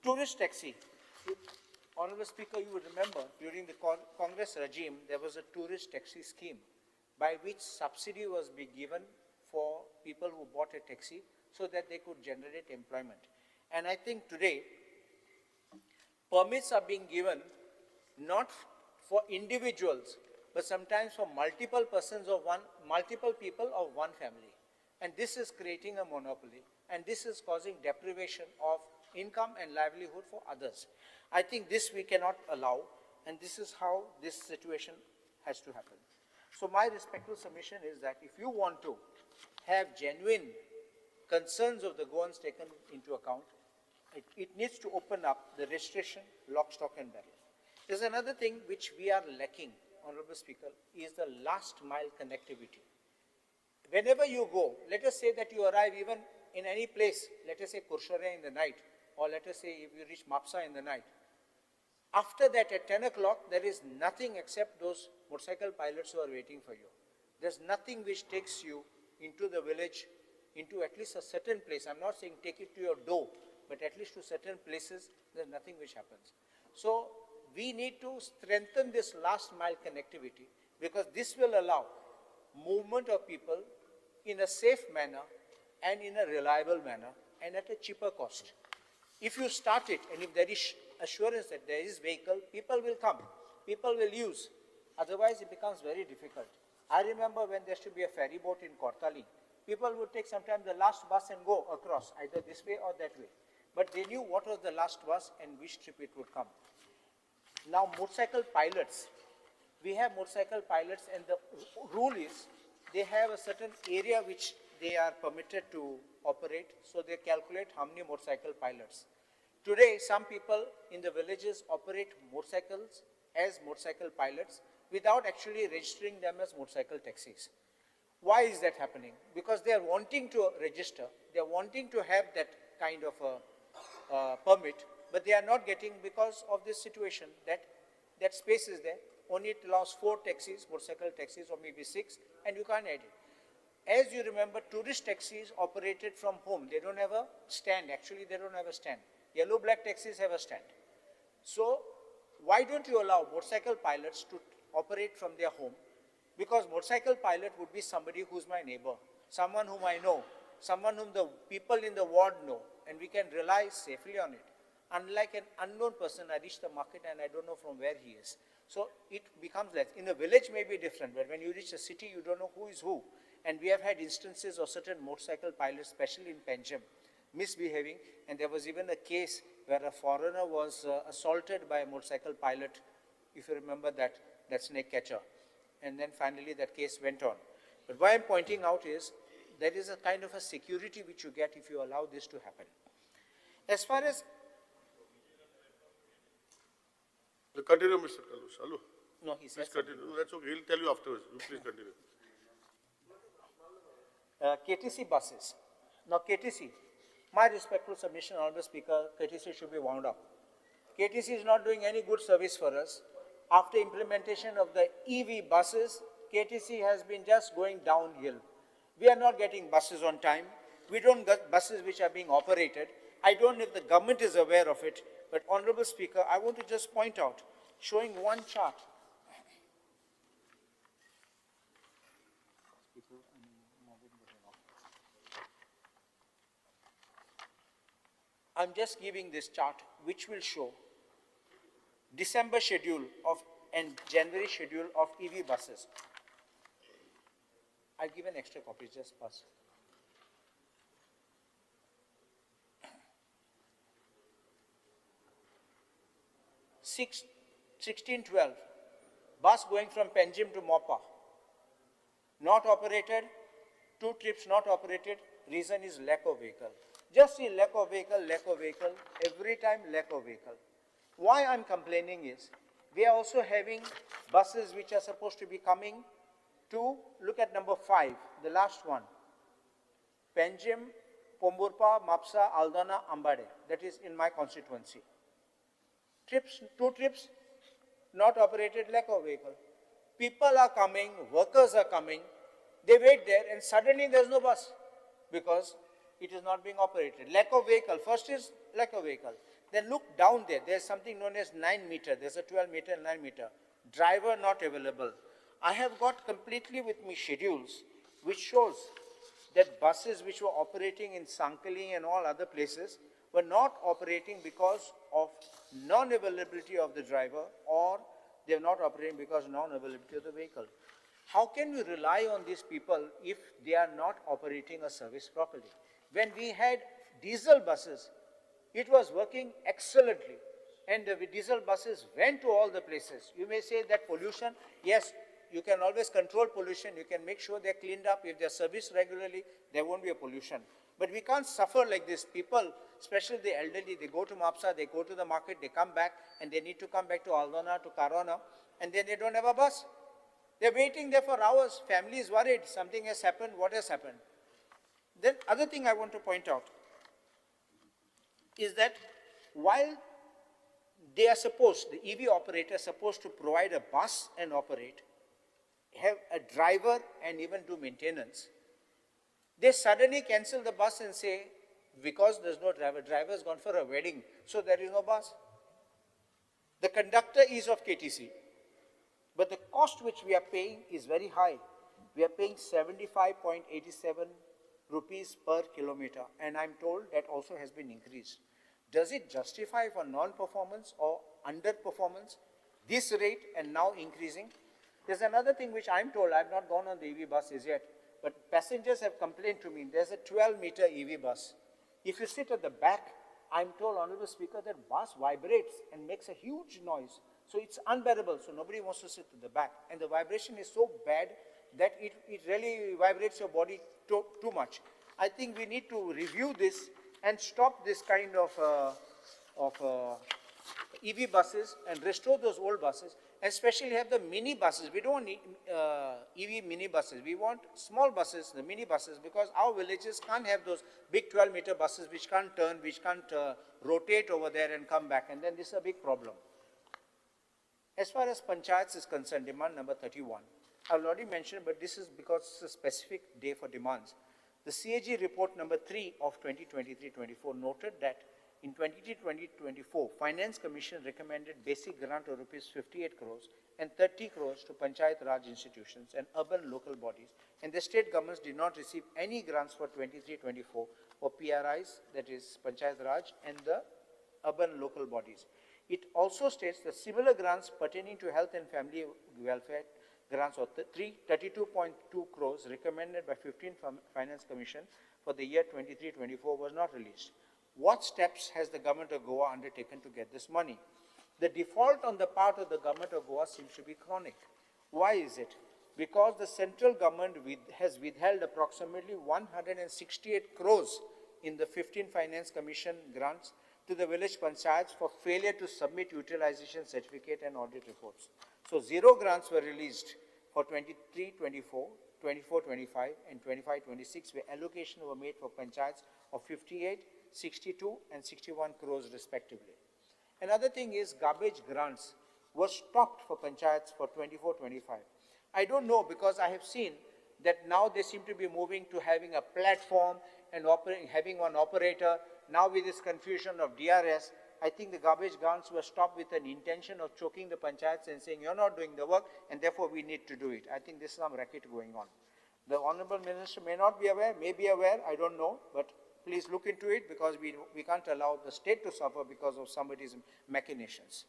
Tourist taxi. Honorable Speaker, you would remember during the Congress regime, there was a tourist taxi scheme by which subsidy was being given for people who bought a taxi so that they could generate employment. And I think today, permits are being given not for individuals, but sometimes for multiple people of one family. And this is creating a monopoly, and this is causing deprivation of income and livelihood for others. I think this we cannot allow, and this is how this situation has to happen. So my respectful submission is that if you want to have genuine concerns of the Goans taken into account, it needs to open up the registration, lock, stock and barrel. There's another thing which we are lacking, Honorable Speaker, is the last mile connectivity. Whenever you go, let us say that you arrive even in any place, let us say Kurshare in the night, or let us say if you reach Mapsa in the night. After that, at 10 o'clock, there is nothing except those motorcycle pilots who are waiting for you. There's nothing which takes you into the village, into at least a certain place. I'm not saying take it to your door, but at least to certain places, there's nothing which happens. So we need to strengthen this last mile connectivity, because this will allow movement of people in a safe manner and in a reliable manner and at a cheaper cost. If you start it, and if there is assurance that there is vehicle, people will come, people will use. Otherwise, it becomes very difficult. I remember when there used to be a ferry boat in Kortali, people would take sometimes the last bus and go across, either this way or that way. But they knew what was the last bus and which trip it would come. Now, motorcycle pilots, we have motorcycle pilots, and the rule is they have a certain area which they are permitted to operate, so they calculate how many motorcycle pilots. Today, some people in the villages operate motorcycles as motorcycle pilots without actually registering them as motorcycle taxis. Why is that happening? Because they are wanting to register, they are wanting to have that kind of a permit, but they are not getting because of this situation that space is there. Only it allows 4 taxis, motorcycle taxis, or maybe 6, and you can't add it. As you remember, tourist taxis operated from home. They don't have a stand. Actually, they don't have a stand. Yellow black taxis have a stand. So why don't you allow motorcycle pilots to operate from their home? Because motorcycle pilot would be somebody who's my neighbor, someone whom I know, someone whom the people in the ward know, and we can rely safely on it. Unlike an unknown person, I reach the market and I don't know from where he is. So it becomes less. In a village may be different, but when you reach a city, you don't know who is who. And we have had instances of certain motorcycle pilots, especially in Panjim, misbehaving. And there was even a case where a foreigner was assaulted by a motorcycle pilot, if you remember that snake catcher. And then finally that case went on. But what I'm pointing out is there is a kind of a security which you get if you allow this to happen. As far as Continue, Mr. Kalu. Salu. no, he says Please continue. That's okay. He'll tell you afterwards. You please continue. KTC buses. Now KTC, my respectful submission, Honorable Speaker, KTC should be wound up. KTC is not doing any good service for us. After implementation of the EV buses, KTC has been just going downhill. We are not getting buses on time. We don't get buses which are being operated. I don't know if the government is aware of it, but Honorable Speaker, I want to just point out, showing one chart. I'm just giving this chart which will show December schedule of and January schedule of EV buses. I'll give an extra copy, just pass. Six, 1612, bus going from Panjim to Mopa. Not operated, 2 trips not operated, reason is lack of vehicle. Just see lack of vehicle, every time lack of vehicle. Why I'm complaining is, we are also having buses which are supposed to be coming to, look at number 5, the last one. Panjim, Pomburpa, Mapsa, Aldana, Ambade, that is in my constituency. Trips, 2 trips, not operated, lack of vehicle. People are coming, workers are coming, they wait there and suddenly there's no bus because it is not being operated. Lack of vehicle, first is lack of vehicle. Then look down there, there's something known as 9 meter, there's a 12 meter and 9 meter. Driver not available. I have got completely with me schedules which shows that buses which were operating in Sankali and all other places were not operating because of non-availability of the driver, or they are not operating because of non-availability of the vehicle. How can we rely on these people if they are not operating a service properly? When we had diesel buses, it was working excellently, and the diesel buses went to all the places. You may say that pollution, yes, you can always control pollution, you can make sure they're cleaned up. If they're serviced regularly, there won't be a pollution. But we can't suffer like this. People, especially the elderly, they go to Mapsa, they go to the market, they come back, and they need to come back to Aldana, to Karana, and then they don't have a bus. They're waiting there for hours. Family is worried. Something has happened. What has happened? Then other thing I want to point out is that while they are supposed, the EV operator is supposed to provide a bus and operate, have a driver and even do maintenance, they suddenly cancel the bus and say, because there's no driver, driver has gone for a wedding, so there is no bus. The conductor is of KTC, but the cost which we are paying is very high. We are paying 75.87 rupees per kilometer, and I'm told that also has been increased. Does it justify for non-performance or underperformance, this rate and now increasing? There's another thing which I'm told, I've not gone on the EV buses yet, but passengers have complained to me, there's a 12-meter EV bus. If you sit at the back, I'm told, Honorable Speaker, that bus vibrates and makes a huge noise. So it's unbearable, so nobody wants to sit at the back. And the vibration is so bad that it really vibrates your body too much. I think we need to review this and stop this kind of EV buses and restore those old buses, and especially have the mini buses. We don't need EV mini buses. We want small buses, the mini buses, because our villages can't have those big 12-meter buses which can't turn, which can't rotate over there and come back, and then this is a big problem. As far as panchayats is concerned, demand number 31. I've already mentioned, but this is because it's a specific day for demands. The CAG report number 3 of 2023-24 noted that In 2023-2024, Finance Commission recommended basic grant of rupees 58 crores and 30 crores to Panchayat Raj institutions and urban local bodies, and the state governments did not receive any grants for 23-24 for PRIs, that is Panchayat Raj, and the urban local bodies. It also states that similar grants pertaining to health and family welfare grants of 32.2 crores recommended by 15 Finance Commission for the year 23-24 was not released. What steps has the government of Goa undertaken to get this money? The default on the part of the government of Goa seems to be chronic. Why is it? Because the central government has withheld approximately 168 crores in the 15 Finance Commission grants to the village panchayats for failure to submit utilization certificate and audit reports. So 0 grants were released for 23-24, 24-25 and 25-26, where allocation were made for panchayats of 58, 62 and 61 crores respectively. Another thing is garbage grants were stopped for panchayats for 24-25. I don't know, because I have seen that now they seem to be moving to having a platform and having one operator. Now with this confusion of DRS, I think the garbage grants were stopped with an intention of choking the panchayats and saying, you're not doing the work and therefore we need to do it. I think there's some racket going on. The Honorable Minister may not be aware, may be aware, I don't know, but please look into it, because we can't allow the state to suffer because of somebody's machinations.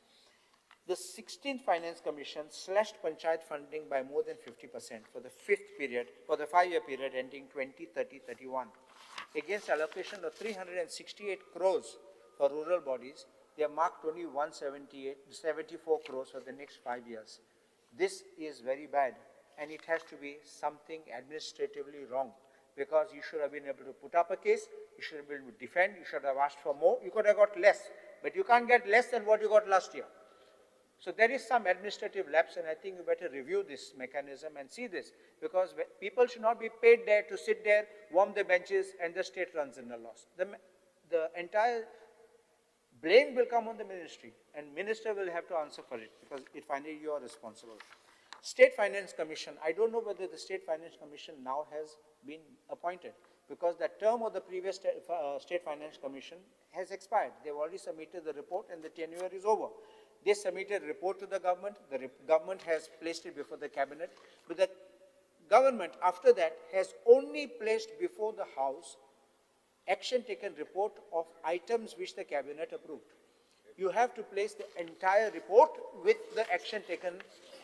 The 16th Finance Commission slashed panchayat funding by more than 50% for the 5-year period ending 2030-31. Against allocation of 368 crores for rural bodies, they have marked only 74 crores for the next 5 years. This is very bad, and it has to be something administratively wrong, because you should have been able to put up a case, you should have been able to defend, you should have asked for more, you could have got less, but you can't get less than what you got last year. So there is some administrative lapse, and I think you better review this mechanism and see this, because people should not be paid there to sit there, warm the benches, and the state runs in a loss. The entire blame will come on the ministry, and minister will have to answer for it, because finally you are responsible. State Finance Commission, I don't know whether the State Finance Commission now has been appointed, because the term of the previous State Finance Commission has expired. They've already submitted the report and the tenure is over. They submitted a report to the government has placed it before the cabinet, but the government after that has only placed before the House action taken report of items which the cabinet approved. You have to place the entire report with the action taken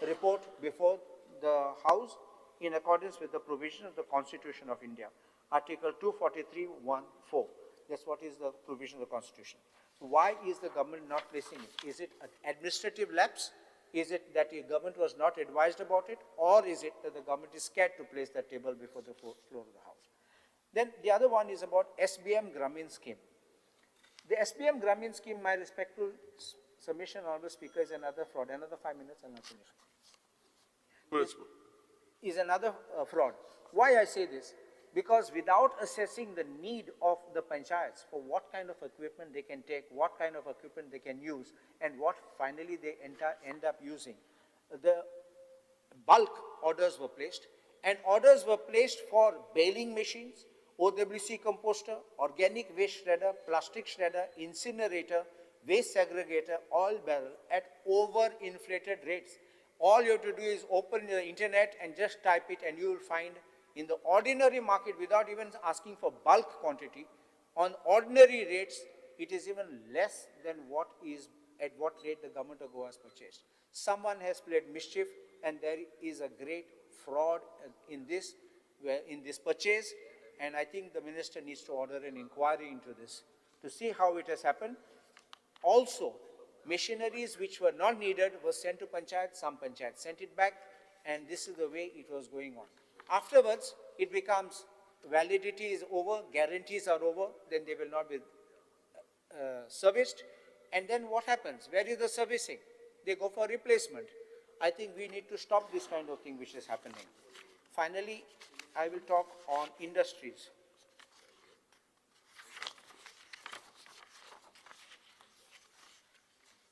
report before the House in accordance with the provision of the Constitution of India, Article 243(1)(4). That's what is the provision of the Constitution. So why is the government not placing it? Is it an administrative lapse? Is it that the government was not advised about it? Or is it that the government is scared to place that table before the floor of the House? Then the other one is about SBM Gramin scheme. The SBM Gramin scheme, my respectful submission, Honorable Speaker, is another fraud. Another 5 minutes and I'll finish. Is another fraud. Why I say this? Because without assessing the need of the panchayats for what kind of equipment they can take, what kind of equipment they can use, and what finally they end up using, the bulk orders were placed, and orders were placed for baling machines, OWC composter, organic waste shredder, plastic shredder, incinerator, waste segregator, oil barrel at over-inflated rates. All you have to do is open the internet and just type it, and you will find in the ordinary market, without even asking for bulk quantity, on ordinary rates, it is even less than what rate the government of Goa has purchased. Someone has played mischief, and there is a great fraud in this purchase, and I think the minister needs to order an inquiry into this to see how it has happened. Also, machineries which were not needed were sent to panchayat, some panchayats sent it back, and this is the way it was going on. Afterwards, it becomes validity is over, guarantees are over, then they will not be serviced. And then what happens? Where is the servicing? They go for replacement. I think we need to stop this kind of thing which is happening. Finally, I will talk on industries.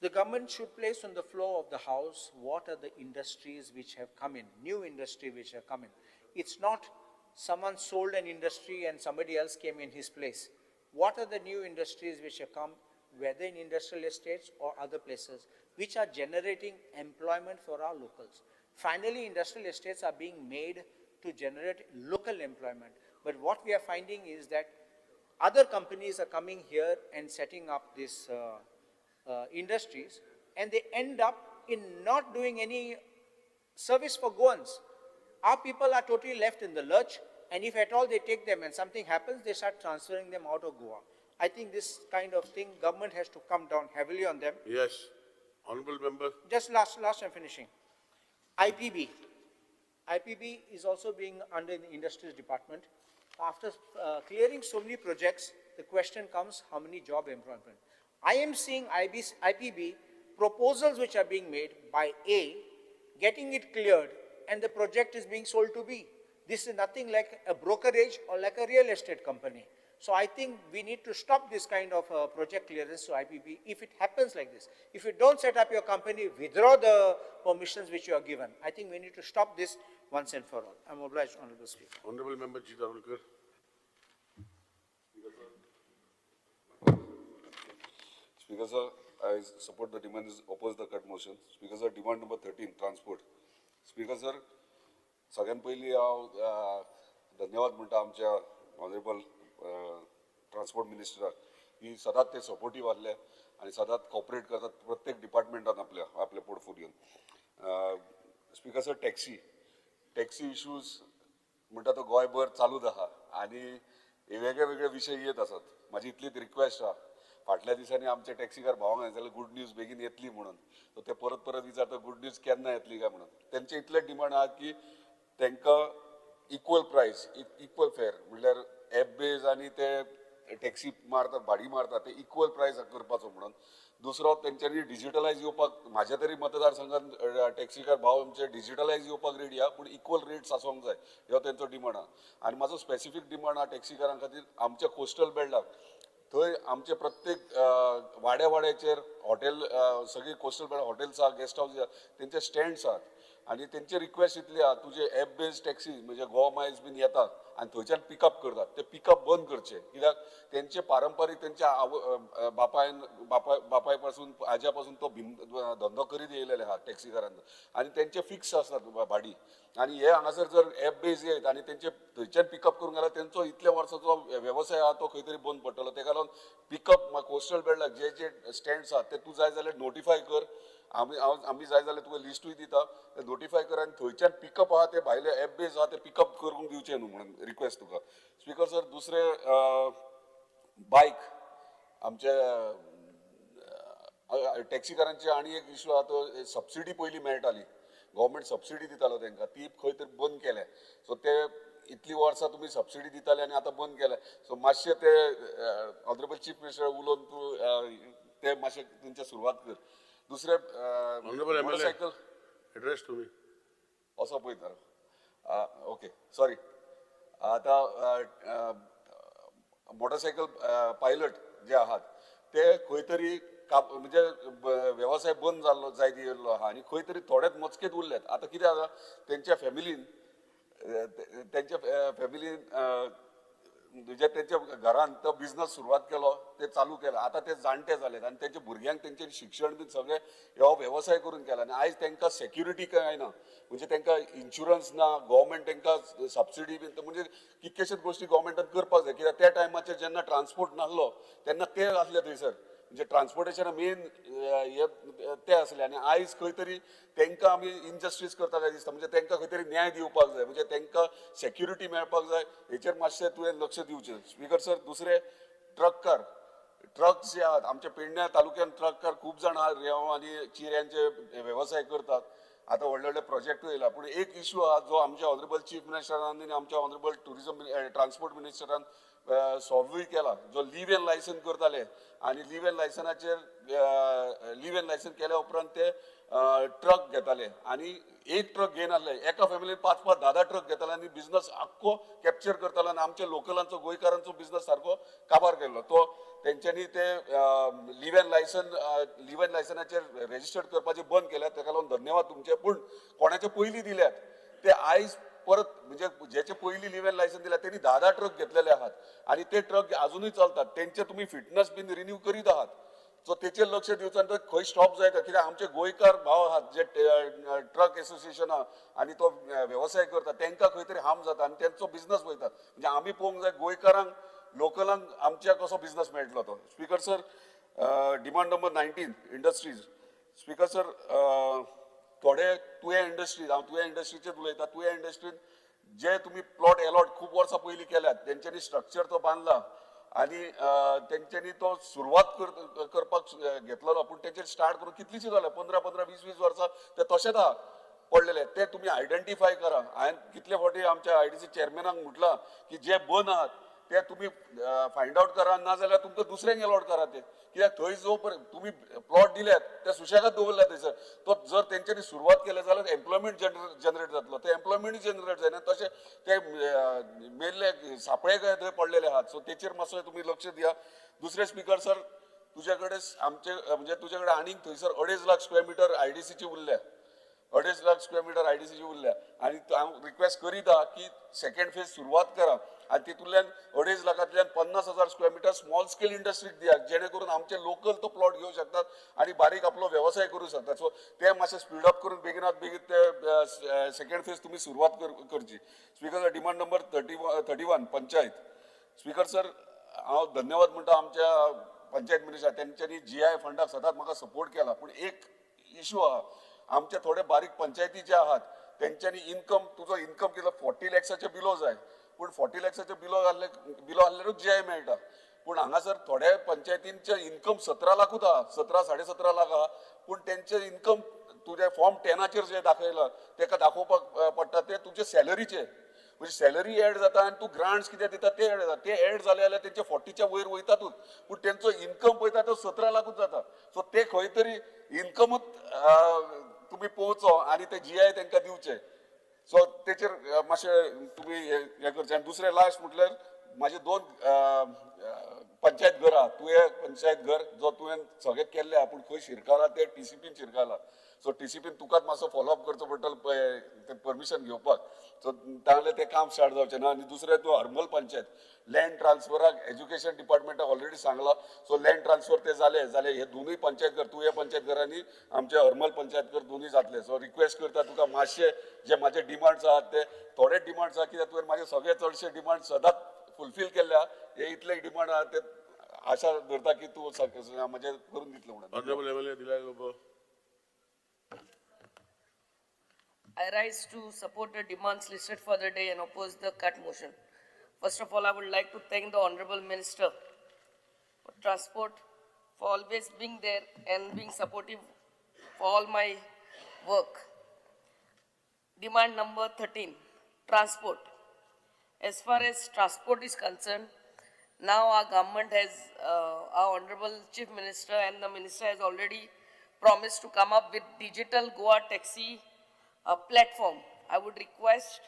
The government should place on the floor of the House what are the industries which have come in, new industry which have come in. It's not someone sold an industry and somebody else came in his place. what are the new industries which have come, whether in industrial estates or other places, which are generating employment for our locals. Finally, industrial estates are being made to generate local employment. But what we are finding is that other companies are coming here and setting up these industries, and they end up in not doing any service for Goans. Our people are totally left in the lurch, and if at all they take them and something happens, they start transferring them out of Goa. I think this kind of thing, government has to come down heavily on them. Yes, honorable member. Just last I'm finishing. IPB. IPB is also being under the Industries Department. After clearing so many projects, the question comes, how many job employment? I am seeing IPB proposals which are being made by A, getting it cleared, and the project is being sold to B. This is nothing like a brokerage or like a real estate company. So I think we need to stop this kind of project clearance to IPB if it happens like this. If you don't set up your company, withdraw the permissions which you are given. I think we need to stop this once and for all. I'm obliged, Honorable Speaker. Honorable member Jeet Arulkar. Speaker sir, I support the demand, oppose the cut motion. Speaker sir, demand number 13, transport. Speaker sir, सगळ्यात पहिली हांव धन्यवाद म्हणटा आमच्या honourable transport मिनिस्टराक की सदांच ते supportive आसले आनी सदांच कॉपरेट करतात प्रत्येक डिपार्टमेंटान आपल्या पोर्टफोलियोन. स्पीकर सर, टॅक्सी इश्यूज म्हणटा तो गोंयभर चालूच आहा आनी वेगळे वेगळे विशय येत आसात. म्हाजी इतलीच रिक्वेस्ट आहा, फाटल्या दिसांनी आमचे टॅक्सीकार भावांक सांगताले गुड न्यूज बेगीन येतली म्हणून, सो ते परत परत विचारता गुड न्यूज केन्ना येतली काय म्हणून. तेंचे इतले डिमांड आहा की तांकां इक्वल प्रायस, इक्वल फेअर म्हणल्यार एप बेज आनी ते टॅक्सी मारतात, भाडी मारतात ते इक्वल प्रायस करपाचो म्हणून. दुसरो तेंच्यांनी डिजिटलायज येवपाक, म्हाज्या तरी मतदारसंघात टॅक्सीकार भाव आमचे डिजिटलायज येवपाक रेडी आहा, पूण इक्वल रेट्स आसूंक जाय हो तेंचो डिमांड आहा. आनी म्हाजो स्पेसिफीक डिमांड आहा टॅक्सीकारां खातीर, आमच्या कोस्टल बेल्टाक थंय आमचे प्रत्येक वाड्याचेर हॉटेल, सगळी कोस्टल बेल्ट हॉटेल्स आहा, गेस्ट हाऊस आहा, तेंचे स्टँड्स आहात आनी तेंची रिक्वेस्ट इतली आहा, तुजे एप बेस्ड टॅक्सी म्हणजे गोवा मायल्स बीन येतात आनी थंयच्यान पिकअप करतात, ते पिकअप बंद करचे. कित्याक तेंचे पारंपारीक तेंच्या बापाय पासून आज्या पासून तो धंदो करीत येयलेले आहा टॅक्सीकारांचो आनी तेंचे फिक्स आसतात भाडी. आनी हे हांगासर जर एप बेज येत आनी तेंचे थंयच्यान पिकअप करूंक गेल्यार तेंचो इतल्या वर्साचो वेवसाय आहा तो खंय तरी बंद पडटलो. तेका लागून पिकअप कोस्टल बेल्टाक जे जे स्टँड्स आहात ते तूं जाय जाल्यार नोटिफाय कर. आमी जाय जाल्यार तुका लिस्टूय दिता, ते नोटिफाय कर आनी थंयच्यान पिकअप आहा ते भायले एप बेज आहा ते पिकअप करूंक दिवचे न्हू म्हणून रिक्वेस्ट तुका. स्पीकर सर, दुसरे बायक आमचे टॅक्सीकारांचे आनी एक इश्यू आहा तो सबसिडी पयलीं मेळटाली, गव्हर्मेंट सबसिडी दितालो तांकां, ती खंय तरी बंद केल्या. सो ते इतली वर्सां तुमी सबसिडी दिताले आनी आतां बंद केल्या. सो मातशें ते ऑनरेबल चीफ मिनिस्टर उलोवन तूं ते मातशें तेंचे सुरवात कर. दुसरे मोटरसायकल एड्रेस तुम्ही असो पळयता. Okay, sorry. आतां मोटरसायकल पायलट जे आहात ते खंय तरी म्हणजे वेवसाय बंद जाल्लो जायत येयल्लो आहा आनी खंय तरी थोडेच मजकेत उरल्यात. आतां कितें जाता, तेंच्या फॅमिलीन म्हणजे तेंच्या घरान तो बिझनस सुरवात केलो, ते चालू केला. आतां ते जाणटे जालेत आनी तेंच्या भुरग्यांक तेंचे शिक्षण बीन सगळे हो वेवसाय करून केला. आनी आयज तांकां सेक्युरिटी काय ना, म्हणजे तांकां इन्शुरन्स ना, गव्हर्मेंट तांकां सबसिडी बीन, म्हणजे कितकेशेच गोश्टी गव्हर्मेंटान करपाक जाय. कित्याक त्या टायमाचेर जेन्ना ट्रान्सपोर्ट नासलो तेन्ना ते आसले थंयसर, म्हणजे ट्रान्सपोर्टेशन मेन ते आसले. आनी आयज खंय तरी तांकां आमी इनजस्टीस करता काय दिसता, म्हणजे तांकां खंय तरी न्याय दिवपाक जाय, म्हणजे तांकां सेक्युरिटी मेळपाक जाय. हेचेर मातशें तुवें लक्ष दिवचें. स्पीकर सर, दुसरे ट्रक्स जे आहात आमच्या पेडण्या तालुक्यात, ट्रककार खूब जाण आहात, रेंव आनी चिऱ्यांचे वेवसाय करतात. आतां व्हडले व्हडले प्रोजेक्ट येयला, पूण एक इश्यू आहा जो आमच्या ऑनरेबल चीफ मिनिस्टरान आनी आमच्या ऑनरेबल टुरिझम ट्रान्सपोर्ट मिनिस्टरान सॉल्वूय केला, जो लिव्ह एन लायसन करताले आनी लिव्ह एन लायसनाचेर लिव्ह एन लायसन केल्या उपरांत ते ट्रक घेताले आनी एक ट्रक घेयन आसले, एका फॅमिलीन 5-5, 10-10 ट्रक घेताले आनी बिझनस आख्खो कॅप्चर करतालो आनी आमच्या लोकलांचो, गोंयकारांचो बिझनस सारको काबार केल्लो. तो तेंच्यांनी ते लिव्ह एन लायसनाचेर रेजिस्टर्ड करपाचें बंद केल्यात, ताका लागून धन्यवाद तुमचे. पूण कोणाचे पयलीं दिल्यात ते आयज परत म्हणजे ज्याचे पहिली लिव्हन लायसन दिला त्यांनी 10 ट्रक घेतलेले आहात आणि ते ट्रक अजूनही चालतात त्यांचे तुम्ही फिटनेस बीन रिन्यू करीत आहात सो तेचेर लक्ष दिवच्यानंतर खंय स्टॉप जायता कित्याक आमचे गोंयकार भाव आहात जे ट्रक एसोसिएशन आणि तो व्यवसाय करता तांकां खंय तरी हार्म जाता आणि त्यांचो बिझनस वयता म्हणजे आमी पळोवंक जाय गोंयकारांक लोकलांक आमच्या कसो बिझनस मेळटलो तो speaker sir demand number 19 industries speaker sir थोडे तुवें इंडस्ट्रीज हांव तुवें इंडस्ट्रीचेर उलयता तुवें इंडस्ट्रीन जे तुम्ही प्लॉट अलॉट खूप वर्सां पयलीं केल्यात तेंच्यांनी स्ट्रक्चर तो बांदला आणि तेंच्यांनी तो सुरवात करपाक घेतलेलो पूण तेचेर स्टार्ट करून कितलींशीं जाल्यां 15-20 वर्सां ते तशेंच आहा पडलेले ते तुम्ही आयडेंटिफाय करा हांवें कितले फावटी आमच्या आयडीसी चेअरमॅनाक म्हटलां की जे बंद आहात ते तुम्ही फायंड आउट करा नाजाल्यार तुमकां दुसऱ्यांक अलॉट करा ते कित्याक थंय जो तुम्ही प्लॉट दिल्यात ते सुशेगाद दवरल्या थंयसर तो जर तेंच्यांनी सुरवात केले जाल्यार एम्प्लॉयमेंट जनरेट जातलो ते एम्प्लॉयमेंट जनरेट जायना तशें ते मेल्ले सापळे काय थंय पडलेले आहात सो तेचेर मातसो तुम्ही लक्ष दिया दुसरे स्पीकर सर तुजे कडेन आमचे म्हणजे तुजे कडेन आनीक थंयसर 2.5 लाख स्क्वेअर मिटर आयडीसीची उरल्या 2.5 लाख स्क्वेअर मिटर आयडीसीची उरल्या आणि हांव रिक्वेस्ट करीत आहा की सेकंड फेज सुरवात करा आणि तितूंतल्यान 2.5 लाखांतल्यान 50,000 स्क्वेअर मिटर स्मॉल स्केल इंडस्ट्रीक दियात जेणे करून आमचे लोकल तो प्लॉट घेवंक शकतात आणि बारीक आपलो व्यवसाय करूंक शकतात सो ते मातशें स्पीड अप करून बेगिनात बेगीन ते सेकंड फेज तुम्ही सुरवात करची speaker demand number 31 panchayat speaker sir हांव धन्यवाद म्हणटा आमच्या पंचायत मिनिस्टर तेंच्यांनी GI फंडाक सदांच म्हाका सपोर्ट केला पूण एक इशू आहा आमचे थोडे बारीक पंचायती जे आहात तेंच्यांनी इन्कम तुजो इन्कम कितलो 40 लॅक्साचे बिलो जाय पूण 40 लॅक्साचे बिलो आहल्यारूच GI मेळटा पूण हांगासर थोड्या पंचायतींचे इन्कम 17 लाखूच आहा 17-17.5 लाख आहा पूण तेंचे इन्कम तुजे फॉर्म 10 जे दाखयला तेका दाखोवपाक पडटा ते तुजे सॅलरीचे म्हणजे सॅलरी एड जाता आणि तू ग्रांट्स कितें दिता ते एड जाता ते एड जाले जाल्यार तेंचे 40च्या वयर वयतातूच पूण तेंचो इन्कम पळयता तो 17 लाखूच जाता सो ते खंय तरी इन्कमूच तुम्ही पोवचो आणि ते GI तांकां दिवचे सो तेचेर मातशें तुमी हें करचें आनी दुसरें लास्ट म्हटल्यार म्हाजे 2 पंचायत घर आहा तुवें पंचायत घर जो तुवें सगळें केल्लें आहा पूण खंय शिरकाला ते TCPन शिरकाला सो TCPन तुकाच मातसो फॉलोअप करचो पडटलो ते परमिशन घेवपाक सो तांगलें तें काम स्टार्ट जावचें ना आनी दुसरें तूं हरमल पंचायत लँड ट्रान्सफराक एज्युकेशन डिपार्टमेंटाक ऑलरेडी सांगला सो लँड ट्रान्सफर ते जाले हे दोनूय पंचायत घर तुवें पंचायत घर आनी आमचे हरमल पंचायत घर दोनूय जातले सो रिक्वेस्ट करता तुका मातशे जे म्हाजे डिमांड्स आहात ते थोडे डिमांड्स आहा कित्याक तुवें म्हाजे सगळे चडशे डिमांड सदांच फुलफील केल्या हे इतले डिमांड आहा ते आशा धरता की तूं म्हणजे करून दितलो म्हणून Honorable MLA Dilay Lobo. I rise to support the demands listed for the day and oppose the cut motion. First of all, I would like to thank the Honorable Minister for Transport for always being there and being supportive for all my work. Demand number 13, transport. As far as transport is concerned, now our government has, our Honorable Chief Minister and the Minister has already promised to come up with digital Goa taxi platform. I would request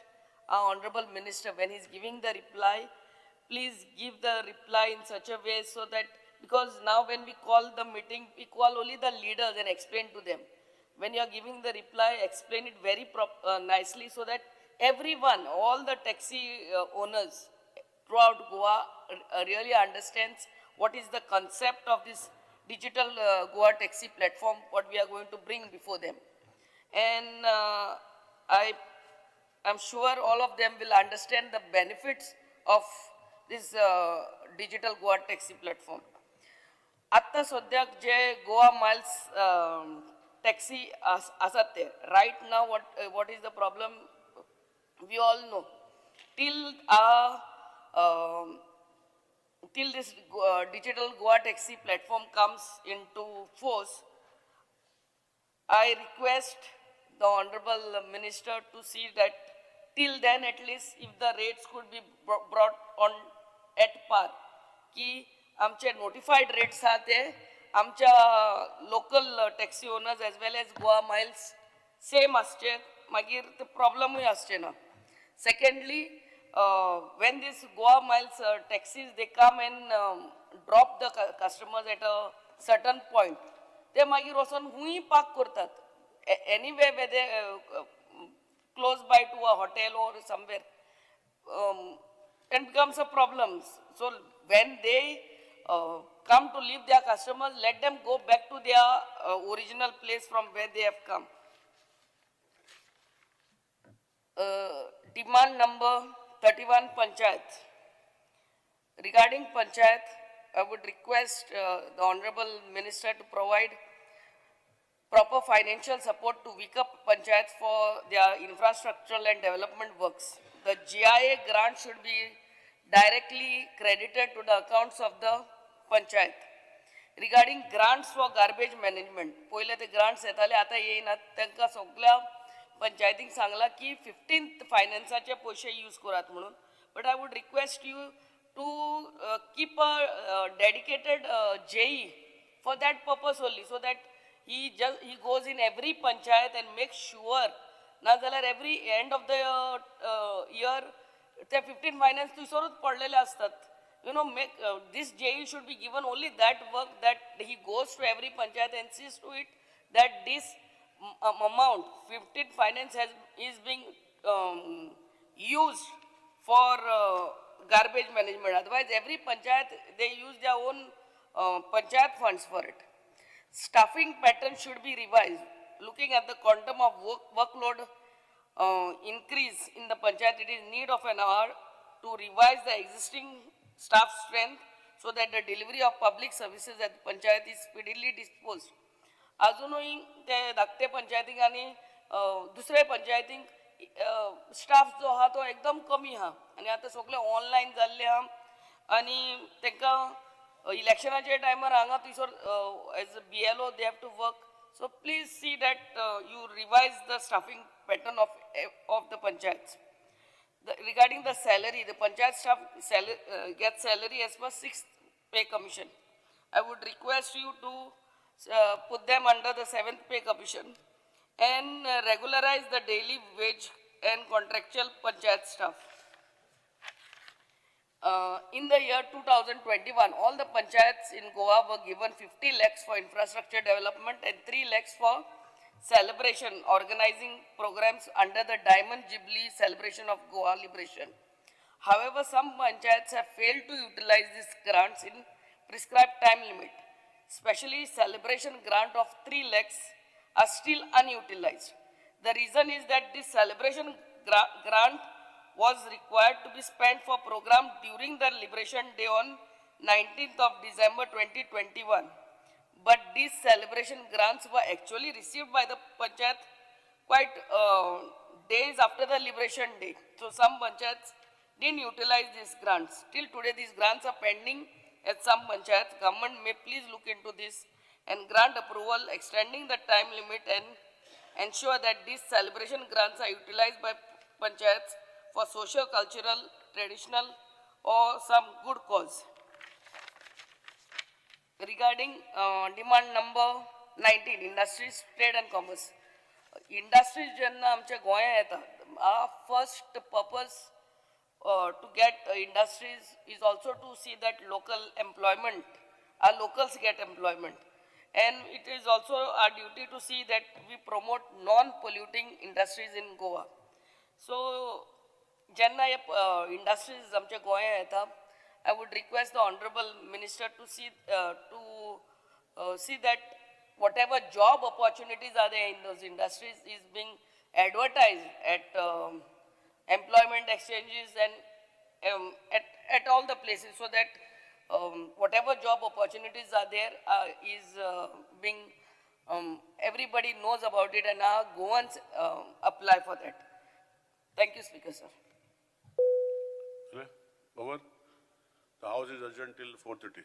our Honorable Minister, when he's giving the reply, please give the reply in such a way so that, because now when we call the meeting, we call only the leaders and explain to them. When you are giving the reply, explain it very nicely so that everyone, all the taxi owners throughout Goa really understands what is the concept of this digital Goa taxi platform, what we are going to bring before them. And I'm sure all of them will understand the benefits of this digital Goa taxi platform. Atta sodyak je Goa Miles taxi asat te, right now what is the problem, we all know. Till this digital Goa taxi platform comes into force, I request the Honorable Minister to see that till then at least if the rates could be brought on at par, ki amche notified rates are there, amcha local taxi owners as well as Goa Miles same asche, magir the problem hui asche na. Secondly, when these Goa Miles taxis, they come and drop the customers at a certain point, they magir wasan hui park kortat. Anyway, where they close by to a hotel or somewhere, and becomes a problem. So when they come to leave their customers, let them go back to their original place from where they have come. Demand number 31, Panchayat. Regarding Panchayat, I would request the Honorable Minister to provide proper financial support to weaker panchayats for their infrastructural and development works. The GIA grant should be directly credited to the accounts of the panchayat. Regarding grants for garbage management, पहिले ते grants येताले आता येईनात त्यांका सगळ्या पंचायतींक सांगला की 15th फायनान्साचे पैसे use करात म्हणून. But I would request you to keep a dedicated JE for that purpose only, so that he goes in every panchayat and makes sure na jalar every end of the year the 15 finance तुसरच पडलेले असतात. You know, this JE should be given only that work that he goes to every panchayat and sees to it that this amount 15 finance is being used for garbage management. Otherwise, every panchayat, they use their own panchayat funds for it. Staffing pattern should be revised. Looking at the quantum of workload increase in the panchayat, it is need of an hour to revise the existing staff strength so that the delivery of public services at the panchayat is speedily disposed. अजूनही ते धाकटे पंचायतींक आणि दुसरे पंचायतींक staff जो हा तो एकदम कमी हा आणि आता सगळे ऑनलाईन जाल्ले हा आणि तांकां इलेक्शनाच्या टायमार हांगा थंयसर as a BLO they have to work. So please see that you revise the staffing pattern of the panchayats. Regarding the salary, the panchayat staff gets salary as per 6th pay commission. I would request you to put them under the 7th pay commission and regularize the daily wage and contractual panchayat staff. In the year 2021, all the panchayats in Goa were given 50 lakhs for infrastructure development and 3 lakhs for celebration, organizing programs under the Diamond Jubilee celebration of Goa liberation. However, some panchayats have failed to utilize these grants in prescribed time limit. Especially celebration grant of 3 lakhs are still unutilized. The reason is that this celebration grant was required to be spent for program during the Liberation Day on 19th of December 2021. But these celebration grants were actually received by the panchayat quite days after the Liberation Day. So some panchayats didn't utilize these grants. Till today these grants are pending at some panchayats. Government may please look into this and grant approval extending the time limit and ensure that these celebration grants are utilized by panchayats for socio-cultural, traditional or some good cause. Regarding demand number 19, industries, trade and commerce. Industries jenna amche goya yeta, our first purpose to get industries is also to see that local employment, our locals get employment. And it is also our duty to see that we promote non-polluting industries in Goa. So, jenna industries amche goya yeta, I would request the Honorable Minister to see that whatever job opportunities are there in those industries is being advertised at employment exchanges and at all the places, so that whatever job opportunities are there is being, everybody knows about it and our Goans apply for that. Thank you, Speaker, sir. Over. The house is adjourned till 4:30.